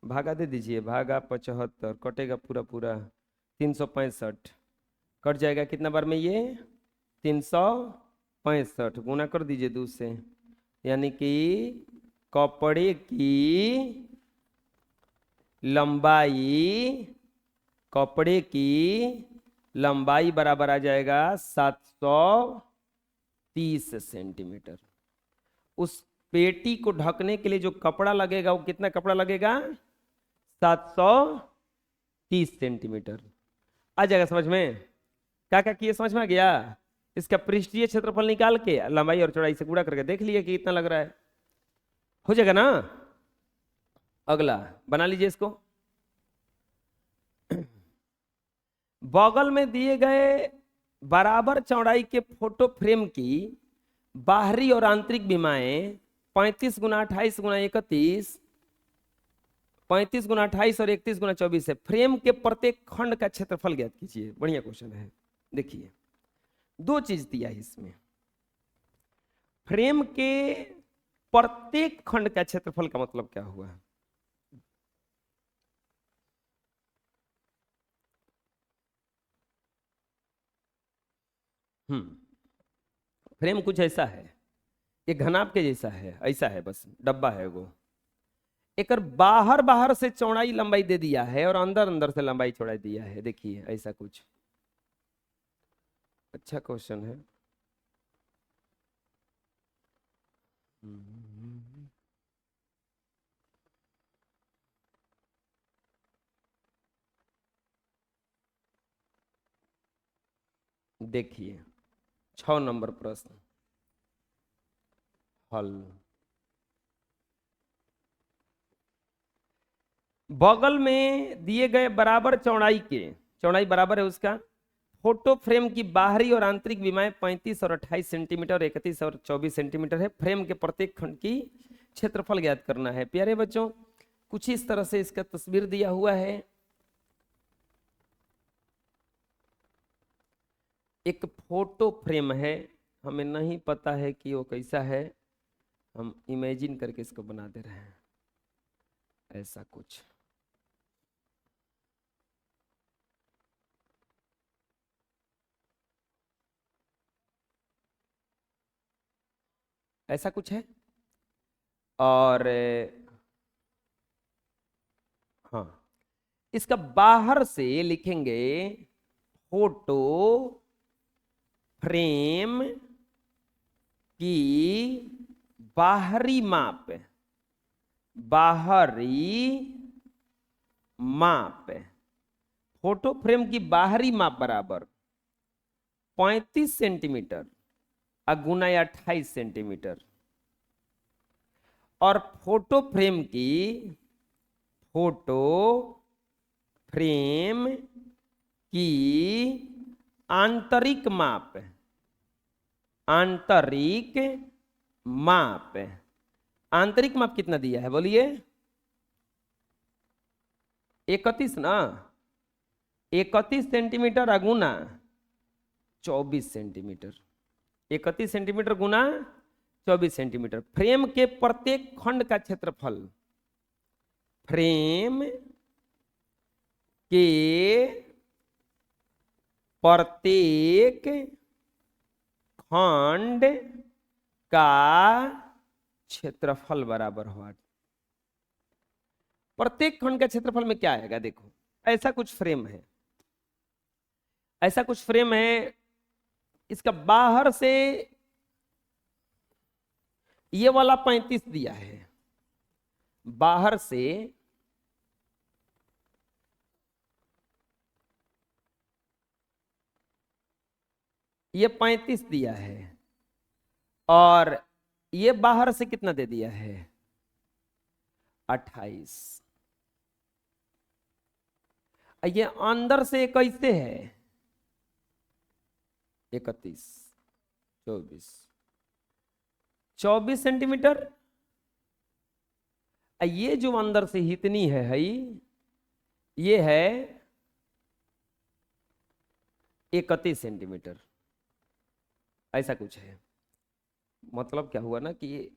Speaker 1: भागा दे दीजिए, भागा 75 कटेगा पूरा पूरा 365 कट जाएगा। कितना बार में? ये 365 गुना कर दीजिए 2 से, यानी कि कपड़े की लंबाई बराबर आ जाएगा 730 सेंटीमीटर। उस पेटी को ढकने के लिए जो कपड़ा लगेगा वो कितना कपड़ा लगेगा? 730 सेंटीमीटर। आ जाएगा समझ में? क्या क्या किए समझ में आ गया? इसका पृष्ठीय क्षेत्रफल निकाल के लंबाई और चौड़ाई से गुणा करके देख लिए कि कितना लग रहा है, हो जाएगा ना। अगला बना लीजिए इसको। बगल में दिए गए बराबर चौड़ाई के फोटो फ्रेम की बाहरी और आंतरिक विमाएं 35 गुना 28 गुना 31, 35 गुना 28 और 31 गुना 24 है। फ्रेम के प्रत्येक खंड का क्षेत्रफल ज्ञात कीजिए। बढ़िया क्वेश्चन है। देखिए दो चीज दिया है इसमें। फ्रेम के प्रत्येक खंड का क्षेत्रफल का मतलब क्या हुआ? फ्रेम कुछ ऐसा है, ये घनाभ के जैसा है, ऐसा है, बस डब्बा है वो। एक बाहर बाहर से चौड़ाई लंबाई दे दिया है और अंदर अंदर से लंबाई चौड़ाई दिया है। देखिए ऐसा कुछ। अच्छा क्वेश्चन है। देखिए 6 नंबर प्रश्न हल। बगल में दिए गए बराबर चौड़ाई के, चौड़ाई बराबर है उसका, फोटो फ्रेम की बाहरी और आंतरिक विमाएं 35 और 28 सेंटीमीटर, 31 और 24 सेंटीमीटर है। फ्रेम के प्रत्येक खंड की क्षेत्रफल ज्ञात करना है। प्यारे बच्चों कुछ इस तरह से इसका तस्वीर दिया हुआ है। एक फोटो फ्रेम है, हमें नहीं पता है कि वो कैसा है, हम इमेजिन करके इसको बना दे रहे हैं। ऐसा कुछ ऐसा कुछ है। और हाँ, इसका बाहर से लिखेंगे फोटो फ्रेम की बाहरी माप, बाहरी माप, फोटो फ्रेम की बाहरी माप बराबर 35 सेंटीमीटर गुना 28 सेंटीमीटर, और फोटो फ्रेम की, फोटो फ्रेम की आंतरिक माप, आंतरिक माप, आंतरिक माप कितना दिया है बोलिए? 31 ना, 31 सेंटीमीटर अगुना 24 सेंटीमीटर, 31 सेंटीमीटर गुना 24 सेंटीमीटर। फ्रेम के प्रत्येक खंड का क्षेत्रफल, फ्रेम के प्रत्येक खंड का क्षेत्रफल बराबर हुआ। प्रत्येक खंड का क्षेत्रफल में क्या आएगा? देखो ऐसा कुछ फ्रेम है, ऐसा कुछ फ्रेम है। इसका बाहर से ये वाला 35 दिया है, बाहर से ये 35 दिया है, और ये बाहर से कितना दे दिया है? 28। ये अंदर से कैसे है? 31, 24 सेंटीमीटर। ये जो अंदर से इतनी है ये है 31 सेंटीमीटर। ऐसा कुछ है। मतलब क्या हुआ ना कि ये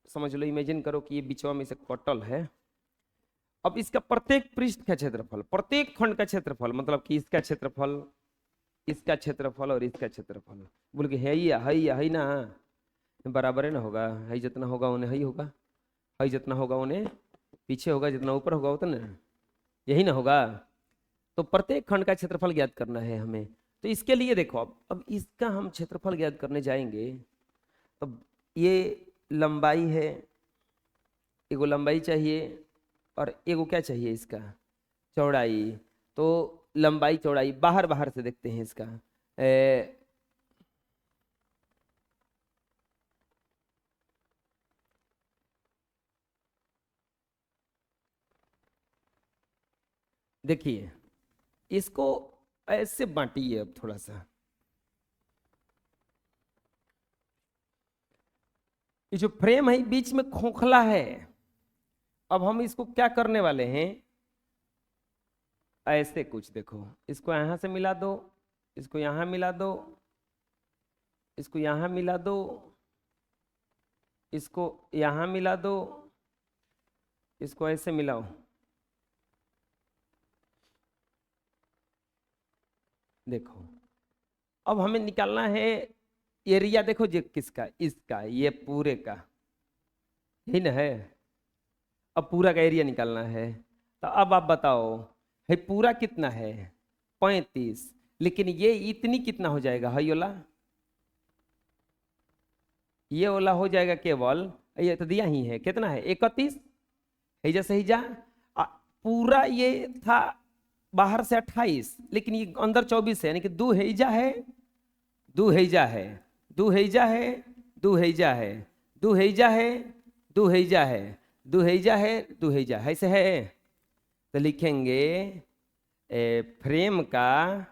Speaker 1: समझ लो, इमेजिन करो कि ये बीचवा में से कटल है। अब इसका प्रत्येक पृष्ठ का क्षेत्रफल, प्रत्येक खंड का क्षेत्रफल, मतलब कि इसका क्षेत्रफल, इसका क्षेत्रफल और इसका क्षेत्रफल बोल के है ना, बराबर है ना होगा। है जितना होगा उन्हें है होगा, है जितना होगा उन्हें पीछे होगा, जितना ऊपर होगा उतना यही ना होगा। तो प्रत्येक खंड का क्षेत्रफल ज्ञात करना है हमें। तो इसके लिए देखो अब इसका हम क्षेत्रफल ज्ञात करने जाएंगे। अब ये लंबाई है, एगो लंबाई चाहिए और एगो क्या चाहिए इसका? चौड़ाई। तो लंबाई चौड़ाई बाहर बाहर से देखते हैं इसका। ए, देखिए इसको ऐसे बांटिए अब थोड़ा सा। ये जो फ्रेम है बीच में खोखला है, अब हम इसको क्या करने वाले हैं, ऐसे कुछ देखो, इसको यहां से मिला दो, इसको यहां मिला दो, इसको यहां मिला दो, इसको यहां मिला दो, इसको ऐसे मिलाओ। देखो अब हमें निकालना है एरिया, देखो ये किसका, इसका, ये पूरे का ही ना है। अब पूरा का एरिया निकालना है, तो अब आप बताओ है पूरा कितना है, 35, लेकिन ये इतनी कितना हो जाएगा, है ये वाला हो जाएगा केवल, ये तो दिया ही है, कितना है 31, है जैसे ही जा। पूरा ये था बाहर से 28, लेकिन ये अंदर 24 है, यानी कि दो हैजा है, दो हैजा है, दो हैजा है, दो हैजा है, दो हैजा है, दो हैजा है, दो हैजा है, दो हैजा है, ऐसे है। तो लिखेंगे फ्रेम का,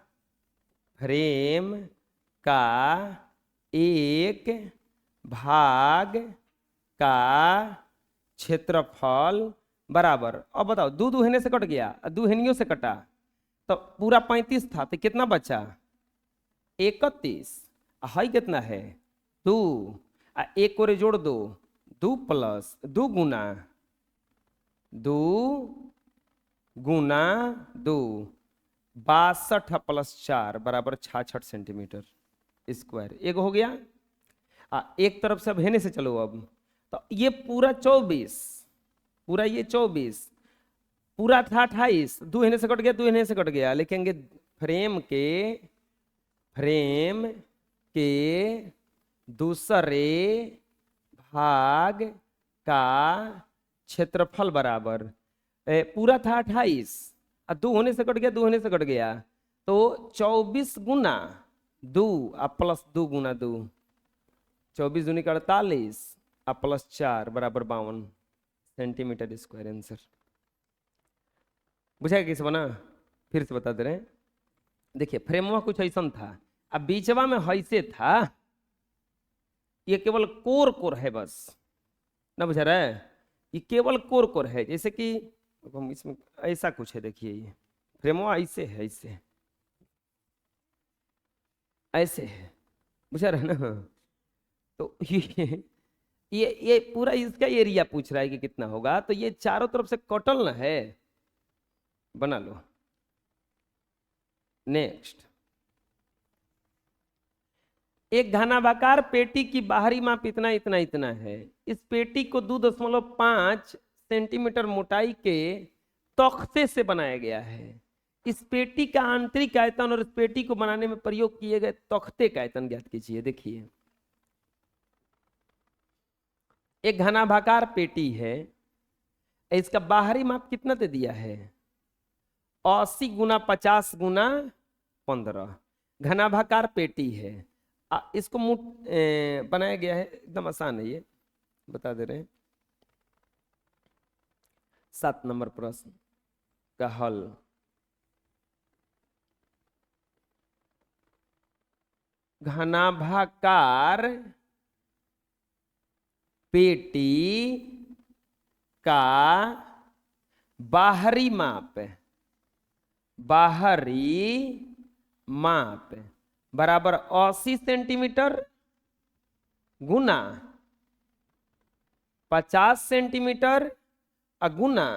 Speaker 1: फ्रेम का एक भाग का क्षेत्रफल बराबर, अब बताओ दो दुहने से कट गया, दुहनियों से कटा, तो पूरा 35 था, तो कितना बचा 31, हाई कितना है 2, एक कोरे जोड़ दो, 2 प्लस 2 गुना 2 गुना 2, 62 प्लस 4 बराबर 66 सेंटीमीटर स्क्वायर, एक हो गया। एक तरफ से अब हेने से चलो, अब तो ये पूरा 24, पूरा ये 24, पूरा था 28, दो हेने से कट गया, दो हेने से कट गया, लिखेंगे फ्रेम के दूसरे भाग का क्षेत्रफल बराबर, पूरा था 28, दो होने से कट गया, दो होने से कट गया, तो 24 गुना 2 प्लस 2 गुना 2, 24 दूनी का 48 प्लस 4 बराबर 52 सेंटीमीटर स्क्वायर आंसर। बुझाएगा कैसे बना, फिर से बता दे रहे हैं। देखिए फ्रेमवा कुछ ऐसा था, अब बीचवा में हैसे था, ये केवल कोर कोर है बस, ना बुझा रहा है, ये केवल कोर कोर है, जैसे कि हम इसमें ऐसा कुछ है, देखिए ये फ्रेमवा ऐसे है, ऐसे ऐसे है, बुझा रहा है ना। तो ये पूरा इसका एरिया पूछ रहा है कि कितना होगा, तो ये चारों तरफ से कटल ना है, बना लो। नेक्स्ट, एक घनाभाकार पेटी की बाहरी माप इतना इतना इतना है, इस पेटी को 2.5 सेंटीमीटर मोटाई के तख्ते से बनाया गया है, इस पेटी का आंतरिक आयतन और इस पेटी को बनाने में प्रयोग किए गए तख्ते का आयतन ज्ञात कीजिए। देखिए एक घनाभाकार पेटी है, इसका बाहरी माप कितना दे दिया है 80 गुना 50 गुना 15, घनाभाकार पेटी है, इसको बनाया गया है, एकदम आसान है ये, बता दे रहे हैं। 7 नंबर प्रश्न का हल, घनाभाकार पेटी का बाहरी माप, बाहरी माप बराबर 80 सेंटीमीटर गुना 50 सेंटीमीटर गुना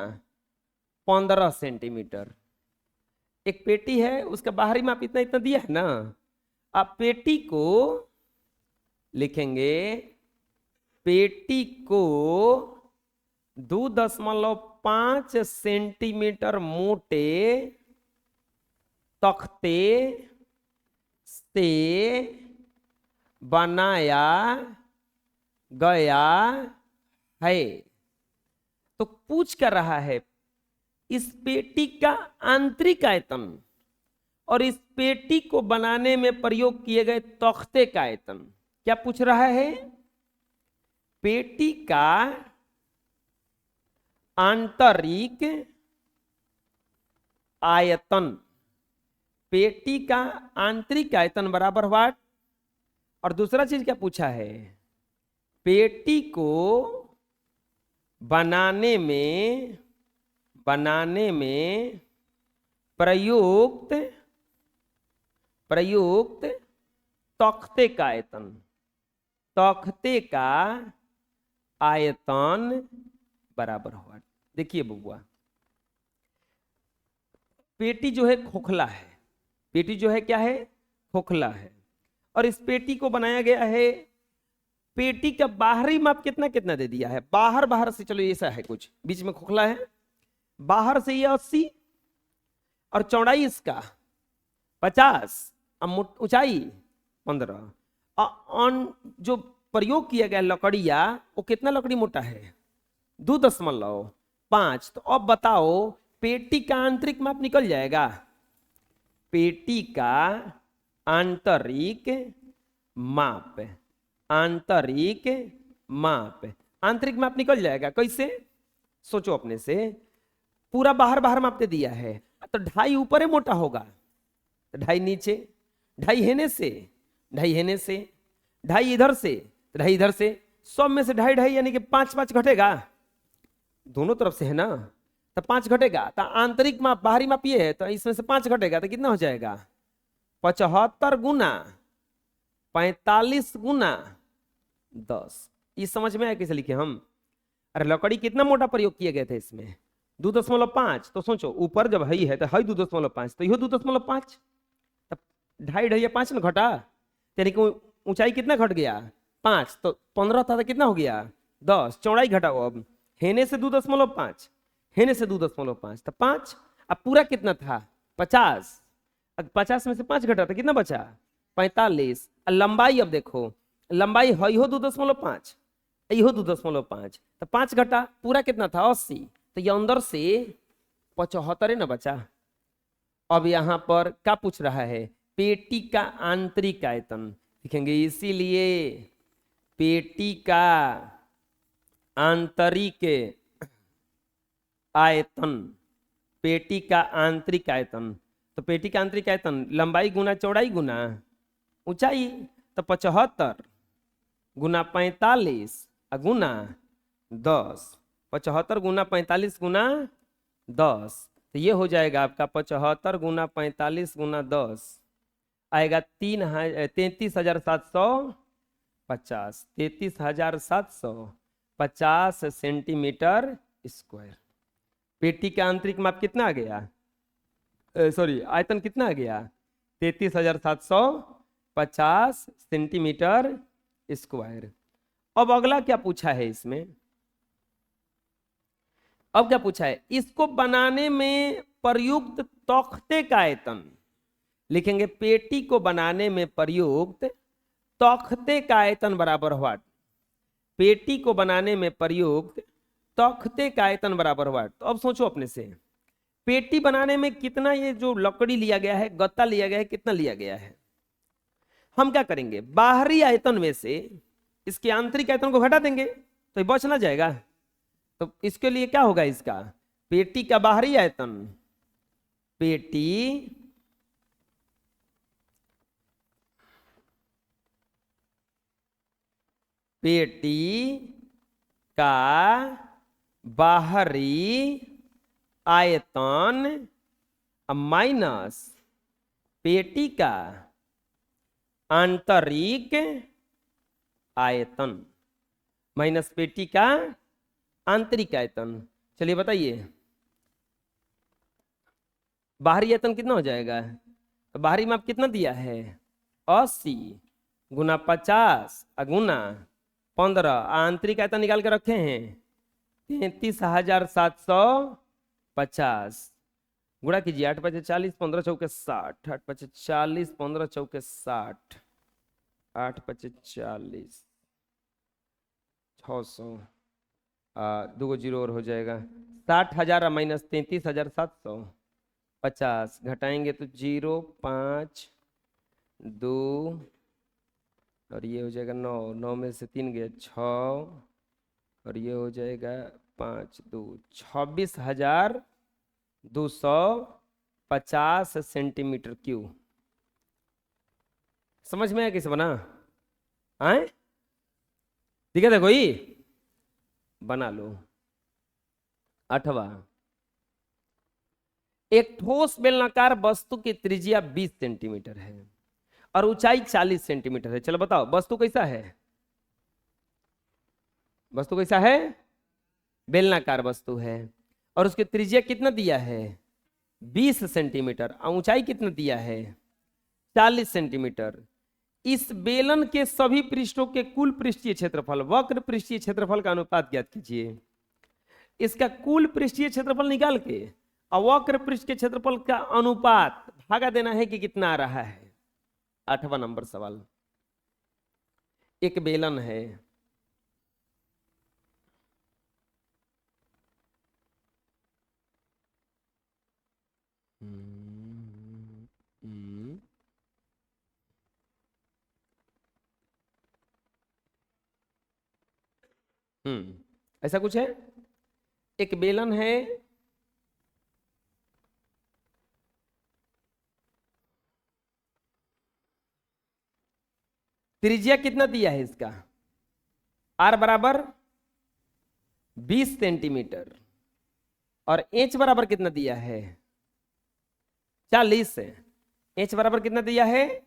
Speaker 1: 15 सेंटीमीटर। एक पेटी है, उसका बाहरी माप इतना इतना दिया है ना, आप पेटी को लिखेंगे, पेटी को 2.5 सेंटीमीटर मोटे तख्ते से बनाया गया है। तो पूछ कर रहा है इस पेटी का आंतरिक आयतन और इस पेटी को बनाने में प्रयोग किए गए तख्ते का आयतन। क्या पूछ रहा है? पेटी का आंतरिक आयतन। पेटी का आंतरिक आयतन बराबर वाट। और दूसरा चीज क्या पूछा है? पेटी को बनाने में प्रयुक्त तख्ते का आयतन। तख्ते का आयतन बराबर हुआ। देखिए बबुआ, पेटी जो है खोखला है। पेटी जो है क्या है? खोखला है। और इस पेटी को बनाया गया है। पेटी का बाहरी माप कितना कितना दे दिया है? बाहर से, चलो ऐसा है, कुछ बीच में खोखला है, बाहर से ये 80 और चौड़ाई इसका 50 और ऊंचाई 15। जो प्रयोग किया गया लकड़िया, वो कितना लकड़ी मोटा है? 2.5। तो अब बताओ, पेटी का आंतरिक माप निकल जाएगा। पेटी का आंतरिक माप, आंतरिक माप निकल जाएगा। कैसे? सोचो अपने से। पूरा बाहर माप दे दिया है, तो 2.5 ऊपर है मोटा होगा, तो 2.5 नीचे, 2.5 हेने से, 2.5 हेने से, 2.5 इधर से, 2.5 इधर से, सब में से 2.5 यानी कि 5 घटेगा। दोनों तरफ से है ना, तो 5 घटेगा। तो आंतरिक माप, बाहरी माप ये है, तो इसमें से 5 घटेगा तो कितना हो जाएगा? 75 गुना 45 गुना 10। ये समझ में आया कैसे लिखे हम? अरे लकड़ी कितना मोटा प्रयोग किए गए थे इसमें? 2.5। तो सोचो, ऊपर जब हई है तो हई 2.5, तो यह 2.5, तब 2.5 5 ना घटा, यानी कि ऊंचाई कितना घट गया? 5। तो 15 था तो कितना हो गया? 10। चौड़ाई घटाओ अब, हेने से 2.5, हेने से 2.5, तो 5। अब पूरा कितना था? 50। अब 50 में से 5 घटा तो कितना बचा? 45। लंबाई अब देखो, लंबाई है हो 2.5, इहो 2.5, तो 5 घटा, पूरा कितना था? 80। तो ये अंदर से 75 ना बचा। अब यहां पर क्या पूछ रहा है? पेटी का आंतरिक आयतन लिखेंगे, इसीलिए पेटी का आंतरिक आयतन, पेटी का आंतरिक आयतन। तो पेटी का आंतरिक आयतन लंबाई गुना चौड़ाई गुना ऊंचाई, तो 75 गुना 45 गुना 10। 75 गुना 45 गुना 10, तो ये हो जाएगा आपका 75 गुना 45 गुना 10 आएगा 33,750, 33,750 सेंटीमीटर स्क्वायर। पेटी का आंतरिक माप कितना आ गया? सॉरी, आयतन कितना आ गया? 33,750 सेंटीमीटर स्क्वायर। अब अगला क्या पूछा है इसमें? अब क्या पूछा है? इसको बनाने में प्रयुक्त तख्ते का आयतन लिखेंगे। पेटी को बनाने में प्रयुक्त तख्ते का आयतन बराबर हुआ। पेटी को बनाने में प्रयुक्त तख्ते का आयतन बराबर हुआ। तो अब सोचो अपने से, पेटी बनाने में कितना ये जो लकड़ी लिया गया है, गत्ता लिया गया है, कितना लिया गया है? हम क्या करेंगे? बाहरी आयतन में से इसके आंतरिक आयतन को घटा देंगे, तो ये बच ना जाएगा। तो इसके लिए क्या होगा? इसका पेटी का बाहरी आयतन, पेटी का बाहरी आयतन माइनस पेटी का आंतरिक आयतन, माइनस पेटी का आंतरिक आयतन। चलिए बताइए, बाहरी आयतन कितना हो जाएगा? तो बाहरी माप कितना दिया है? 80 गुना 50 गुना 15। आंतरिक आयतन निकाल के रखे हैं 33,750। गुणा कीजिए, 8 5 40, 15 चौके 60, 8 5 40, 15 चौके 60, 8 5 40, 600, 2 जीरो और हो जाएगा 60,000 माइनस 33,700, 50 घटाएंगे तो 0, 5, 2 और ये हो जाएगा 9, 9 में से 3 गया 6 और ये हो जाएगा 5, 2, 26,250 सेंटीमीटर क्यूब। समझ में आया कैसे बना? आए दिखा था कोई? बना लो। 8वां, एक ठोस बेलनाकार वस्तु की त्रिज्या 20 सेंटीमीटर है और ऊंचाई 40 सेंटीमीटर है। चलो बताओ वस्तु कैसा है? वस्तु कैसा है? बेलनाकार वस्तु है और उसकी त्रिज्या कितना दिया है? 20 सेंटीमीटर। और ऊंचाई कितना दिया है? 40 सेंटीमीटर। इस बेलन के सभी पृष्ठों के कुल पृष्ठीय क्षेत्रफल, वक्र पृष्ठीय क्षेत्रफल का अनुपात ज्ञात कीजिए। इसका कुल पृष्ठीय क्षेत्रफल निकाल के और वक्र पृष्ठ के क्षेत्रफल का अनुपात भागा देना है कि कितना आ रहा है। 8वां नंबर सवाल। एक बेलन है, ऐसा कुछ है। एक बेलन है, त्रिज्या कितना दिया है इसका? r बराबर 20 सेंटीमीटर और h बराबर कितना दिया है? 40 है। h बराबर कितना दिया है?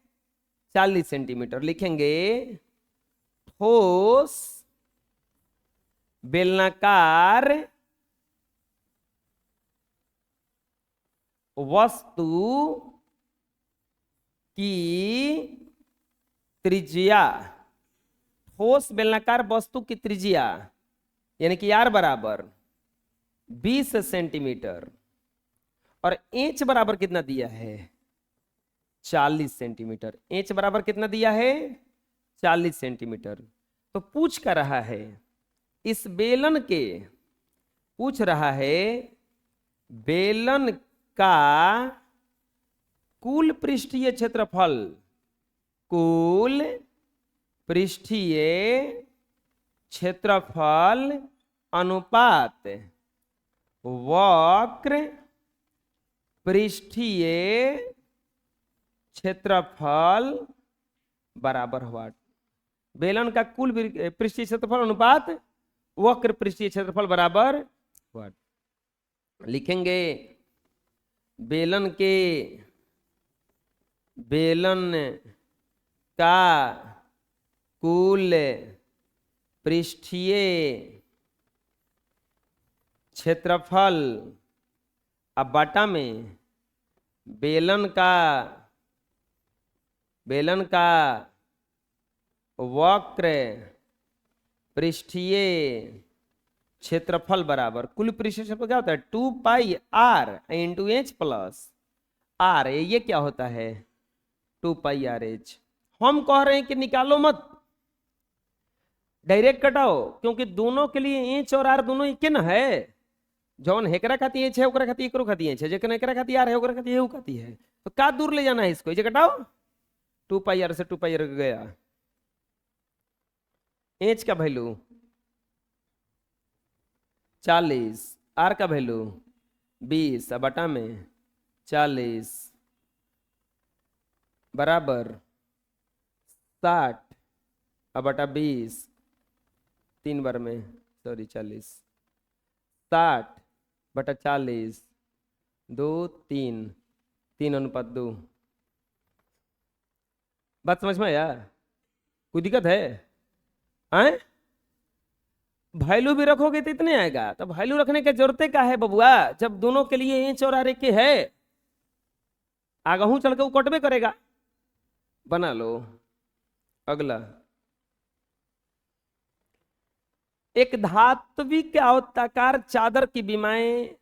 Speaker 1: 40 सेंटीमीटर। लिखेंगे ठोस बेलनाकार वस्तु की त्रिज्या, ठोस बेलनाकार वस्तु की त्रिज्या यानी कि r बराबर 20 सेंटीमीटर और h बराबर कितना दिया है? 40 सेंटीमीटर। h बराबर कितना दिया है? 40 सेंटीमीटर। तो पूछ कर रहा है इस बेलन के, पूछ रहा है बेलन का कुल पृष्ठीय क्षेत्रफल, कुल पृष्ठीय क्षेत्रफल अनुपात वक्र पृष्ठीय क्षेत्रफल बराबर व्हाट? बेलन का कुल पृष्ठीय क्षेत्रफल अनुपात वक्र पृष्ठीय क्षेत्रफल बराबर व्हाट? लिखेंगे बेलन का कुल पृष्ठीय क्षेत्रफल अब बाटा में बेलन का वक्र पृष्ठीय क्षेत्रफल बराबर कुल पृष्ठीय क्षेत्रफल क्या होता है? 2 पाई r into H plus r। ये क्या होता है? 2 पाई आर एच। हम कह रहे हैं कि निकालो मत, डायरेक्ट कटाओ, क्योंकि दोनों के लिए एच और आर दोनों एक न है। जौन हेकरा खाती एच है ओकरा खाती एकरो खाती एच है, जेकन हेकरा खाती आर है ओकरा खाती एहू खाती है। तो का दूर ले जाना है इसको? ये कटाओ, 2 पाई आर से 2 पाई आर गया। एच का वैल्यू 40, आर का वैल्यू 20 बटा में 40 बराबर 60 बटा 20, 3 बार में 40, 60 बटा 40, 2, 3, 3:2। बात समझ में आया? कोई दिक्कत है? आए वैल्यू भी रखोगे तो इतने आएगा। तो वैल्यू रखने की जरूरत क्या है बबुआ, जब दोनों के लिए इंच और आर के है, आगहू चल के वो कटबे करेगा। बना लो। अगला, एक धात्विक आयताकार चादर की विमाएं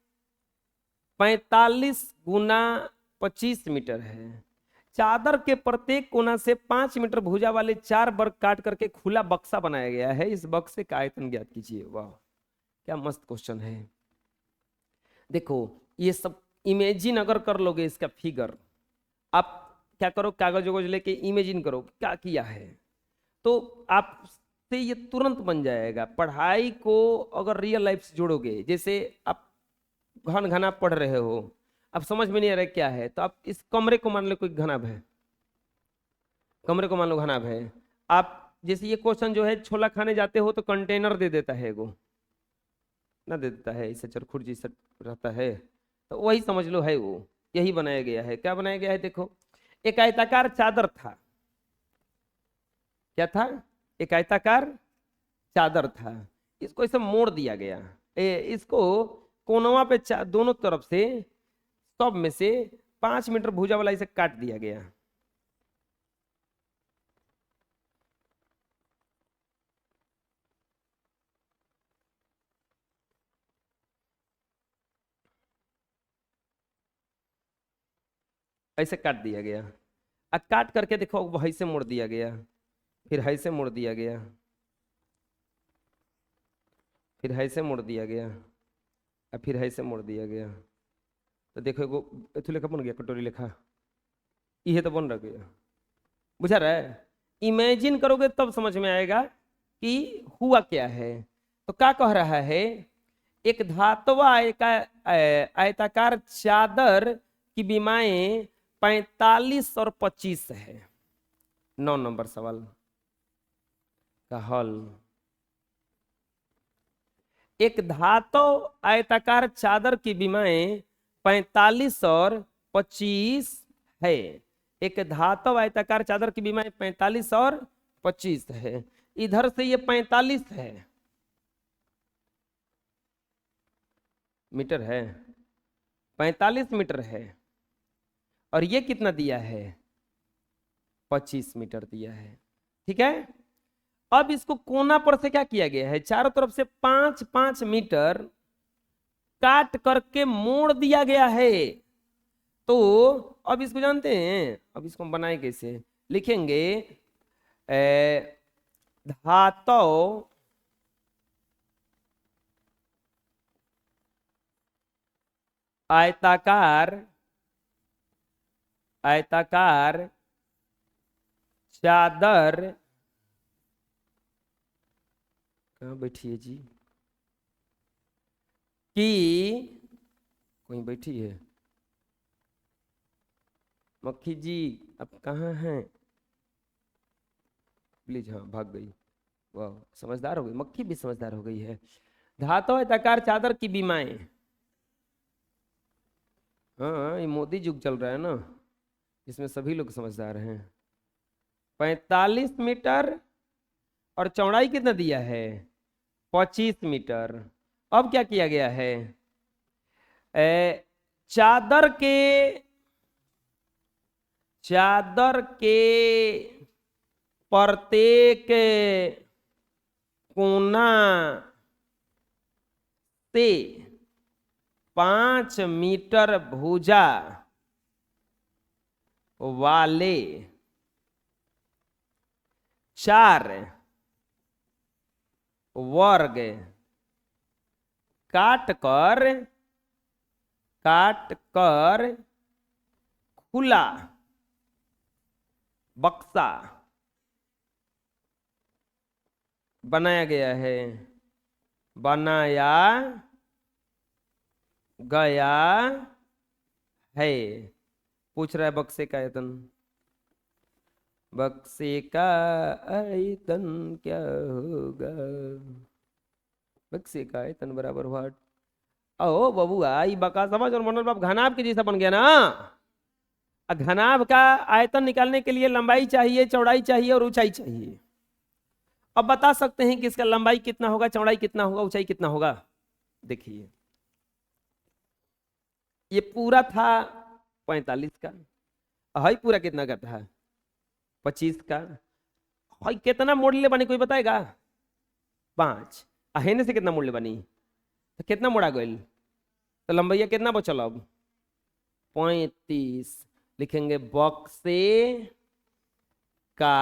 Speaker 1: 45 गुना 25 मीटर है। चादर के प्रत्येक कोना से 5 मीटर भुजा वाले 4 वर्ग काट करके खुला बक्सा बनाया गया है। इस बक्से का आयतन ज्ञात कीजिए। वाह क्या मस्त क्वेश्चन है। देखो ये सब इमेजिन अगर कर लोगे इसका फिगर, आप क्या करो, कागज वगज लेके इमेजिन करो क्या किया है, तो आपसे ये तुरंत बन जाएगा। पढ़ाई को अगर रियल लाइफ से जोड़ोगे, जैसे आप घन घना पढ़ रहे हो, अब समझ में नहीं आ रहा क्या है, तो आप इस कमरे को मान लो कोई घनाभ है, कमरे को मान लो घनाभ है। आप जैसे ये क्वेश्चन जो है, छोला खाने जाते हो तो कंटेनर दे देता है एगो, ना दे देता है, इसे चरखुट जैसा रहता है, तो वही समझ लो है वो, यही बनाया गया है। क्या बनाया गया है देखो, एक आयताकार चादर था। क्या था? एक आयताकार चादर था, इसको ऐसे मोड़ दिया गया। इसको कोनवा पे दोनों तरफ से, सब में से 5 मीटर भुजा वाला इसे काट दिया गया। ऐसे काट दिया गया, अब काट करके देखो वही से मोड़ दिया गया, फिर है से मोड़ दिया गया, फिर है से मोड़ दिया गया, अब फिर है से मोड़ दिया गया। तो देखो एगो एथु लेखा बन गया, कटोरी लेखा, ये तो बन रह गया। बुझा रहा है? इमेजिन करोगे तब समझ में आएगा कि हुआ क्या है। तो क्या कह रहा है, एक धातुवा आयताकार चादर की विमाएं 45 और 25 है। 9 नंबर सवाल का हल। एक धातु आयताकार चादर की विमाएं 45 और 25 है। एक धातु आयताकार चादर की विमाएं 45 और 25 है। इधर से ये 45 है, मीटर है, 45 मीटर है, और ये कितना दिया है? 25 मीटर दिया है। ठीक है, अब इसको कोना पर से क्या किया गया है, चारों तरफ से 5-5 मीटर काट करके मोड़ दिया गया है। तो अब इसको जानते हैं, अब इसको हम बनाए कैसे, लिखेंगे धातु आयताकार चादर, कहाँ बैठी है जी, की कहीं बैठी है मक्खी जी, अब कहाँ हैं? प्लीज, हाँ भाग गई। वाह, समझदार हो गई मक्खी, भी समझदार हो गई है। धातु आयताकार चादर की विमाएं, हाँ ये मोदी युग चल रहा है ना, इसमें सभी लोग समझदार हैं। 45 मीटर, और चौड़ाई कितना दिया है? 25 मीटर। अब क्या किया गया है, चादर के प्रत्येक कोना से 5 मीटर भुजा वाले 4 वर्ग काट कर खुला बक्सा बनाया गया है, बनाया गया है। पूछ रहा है बक्से का आयतन, बक्से का आयतन क्या होगा, बक्से का आयतन बराबर व्हाट। ओ बबुआ, ई बका समझ और मनोज बाप घनाभ के जैसा बन गया ना। घनाभ का आयतन निकालने के लिए लंबाई चाहिए, चौड़ाई चाहिए और ऊंचाई चाहिए। अब बता सकते हैं कि इसका लंबाई कितना होगा, चौड़ाई कितना होगा, ऊंचाई कितना होगा। देखिए ये पूरा था 45 का, हाई पूरा कितना का था? 25 का। हाई कितना मोड़ ले बनी, कोई बताएगा? 5। अहेने से कितना मोड़ ले बनी, तो कितना मोड़ा गई, तो लंबाई कितना बचल अब? 35। लिखेंगे बक्से का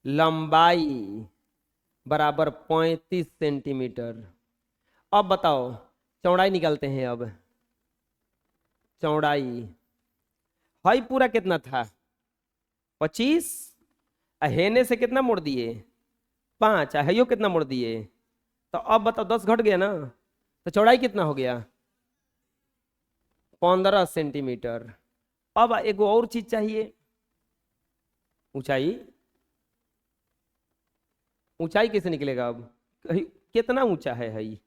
Speaker 1: लंबाई बराबर 35 सेंटीमीटर। अब बताओ चौड़ाई निकालते हैं। अब चौड़ाई। हाई पूरा कितना था? 25। हेने से कितना मोड़ दिए? 5। हयो कितना मोड़ दिए? तो अब बताओ 10 घट गया ना, तो चौड़ाई कितना हो गया? 15 सेंटीमीटर। अब एक और चीज चाहिए, ऊंचाई। ऊंचाई कैसे निकलेगा अब? कितना ऊंचा है हई?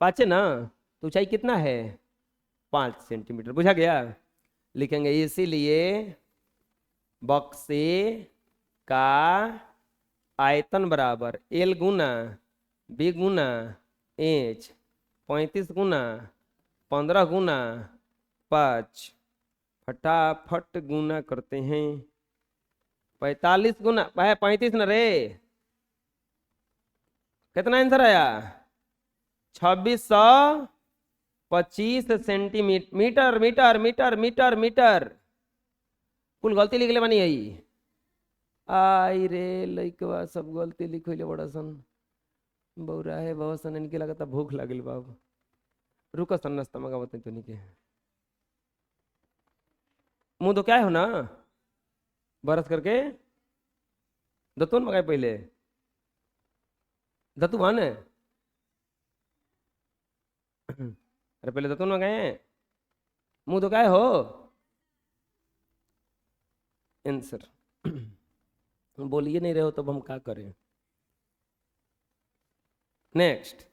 Speaker 1: 5 है ना, तो ऊंचाई कितना है? 5 सेंटीमीटर। बुझा गया? लिखेंगे इसीलिए बक्से का आयतन बराबर एल गुना बी गुना एच, 35 गुना 15 गुना 5। फटाफट गुना करते हैं। 45 गुना 35 न रे, कितना आंसर आया? 2625 centimetre. Metre metre metre metre metre. कुल गलती लिख ले बनी है। आई रे लइकवा सब गलती लिखोले बड़ा सन। बौरा है बहुत सन, इनके लगता भूख लागल बाबू। रुको सन, नाश्ता मंगावत नहीं तो नहीं के। मुंह तो क्या हो ना, बरस करके दतुन मंगाए पहले। दतु मान है। अरे पहले दतुन मंगाए, मुंह तो क्या हो। आंसर बोलिए नहीं रहे हो तो हम क्या करें? नेक्स्ट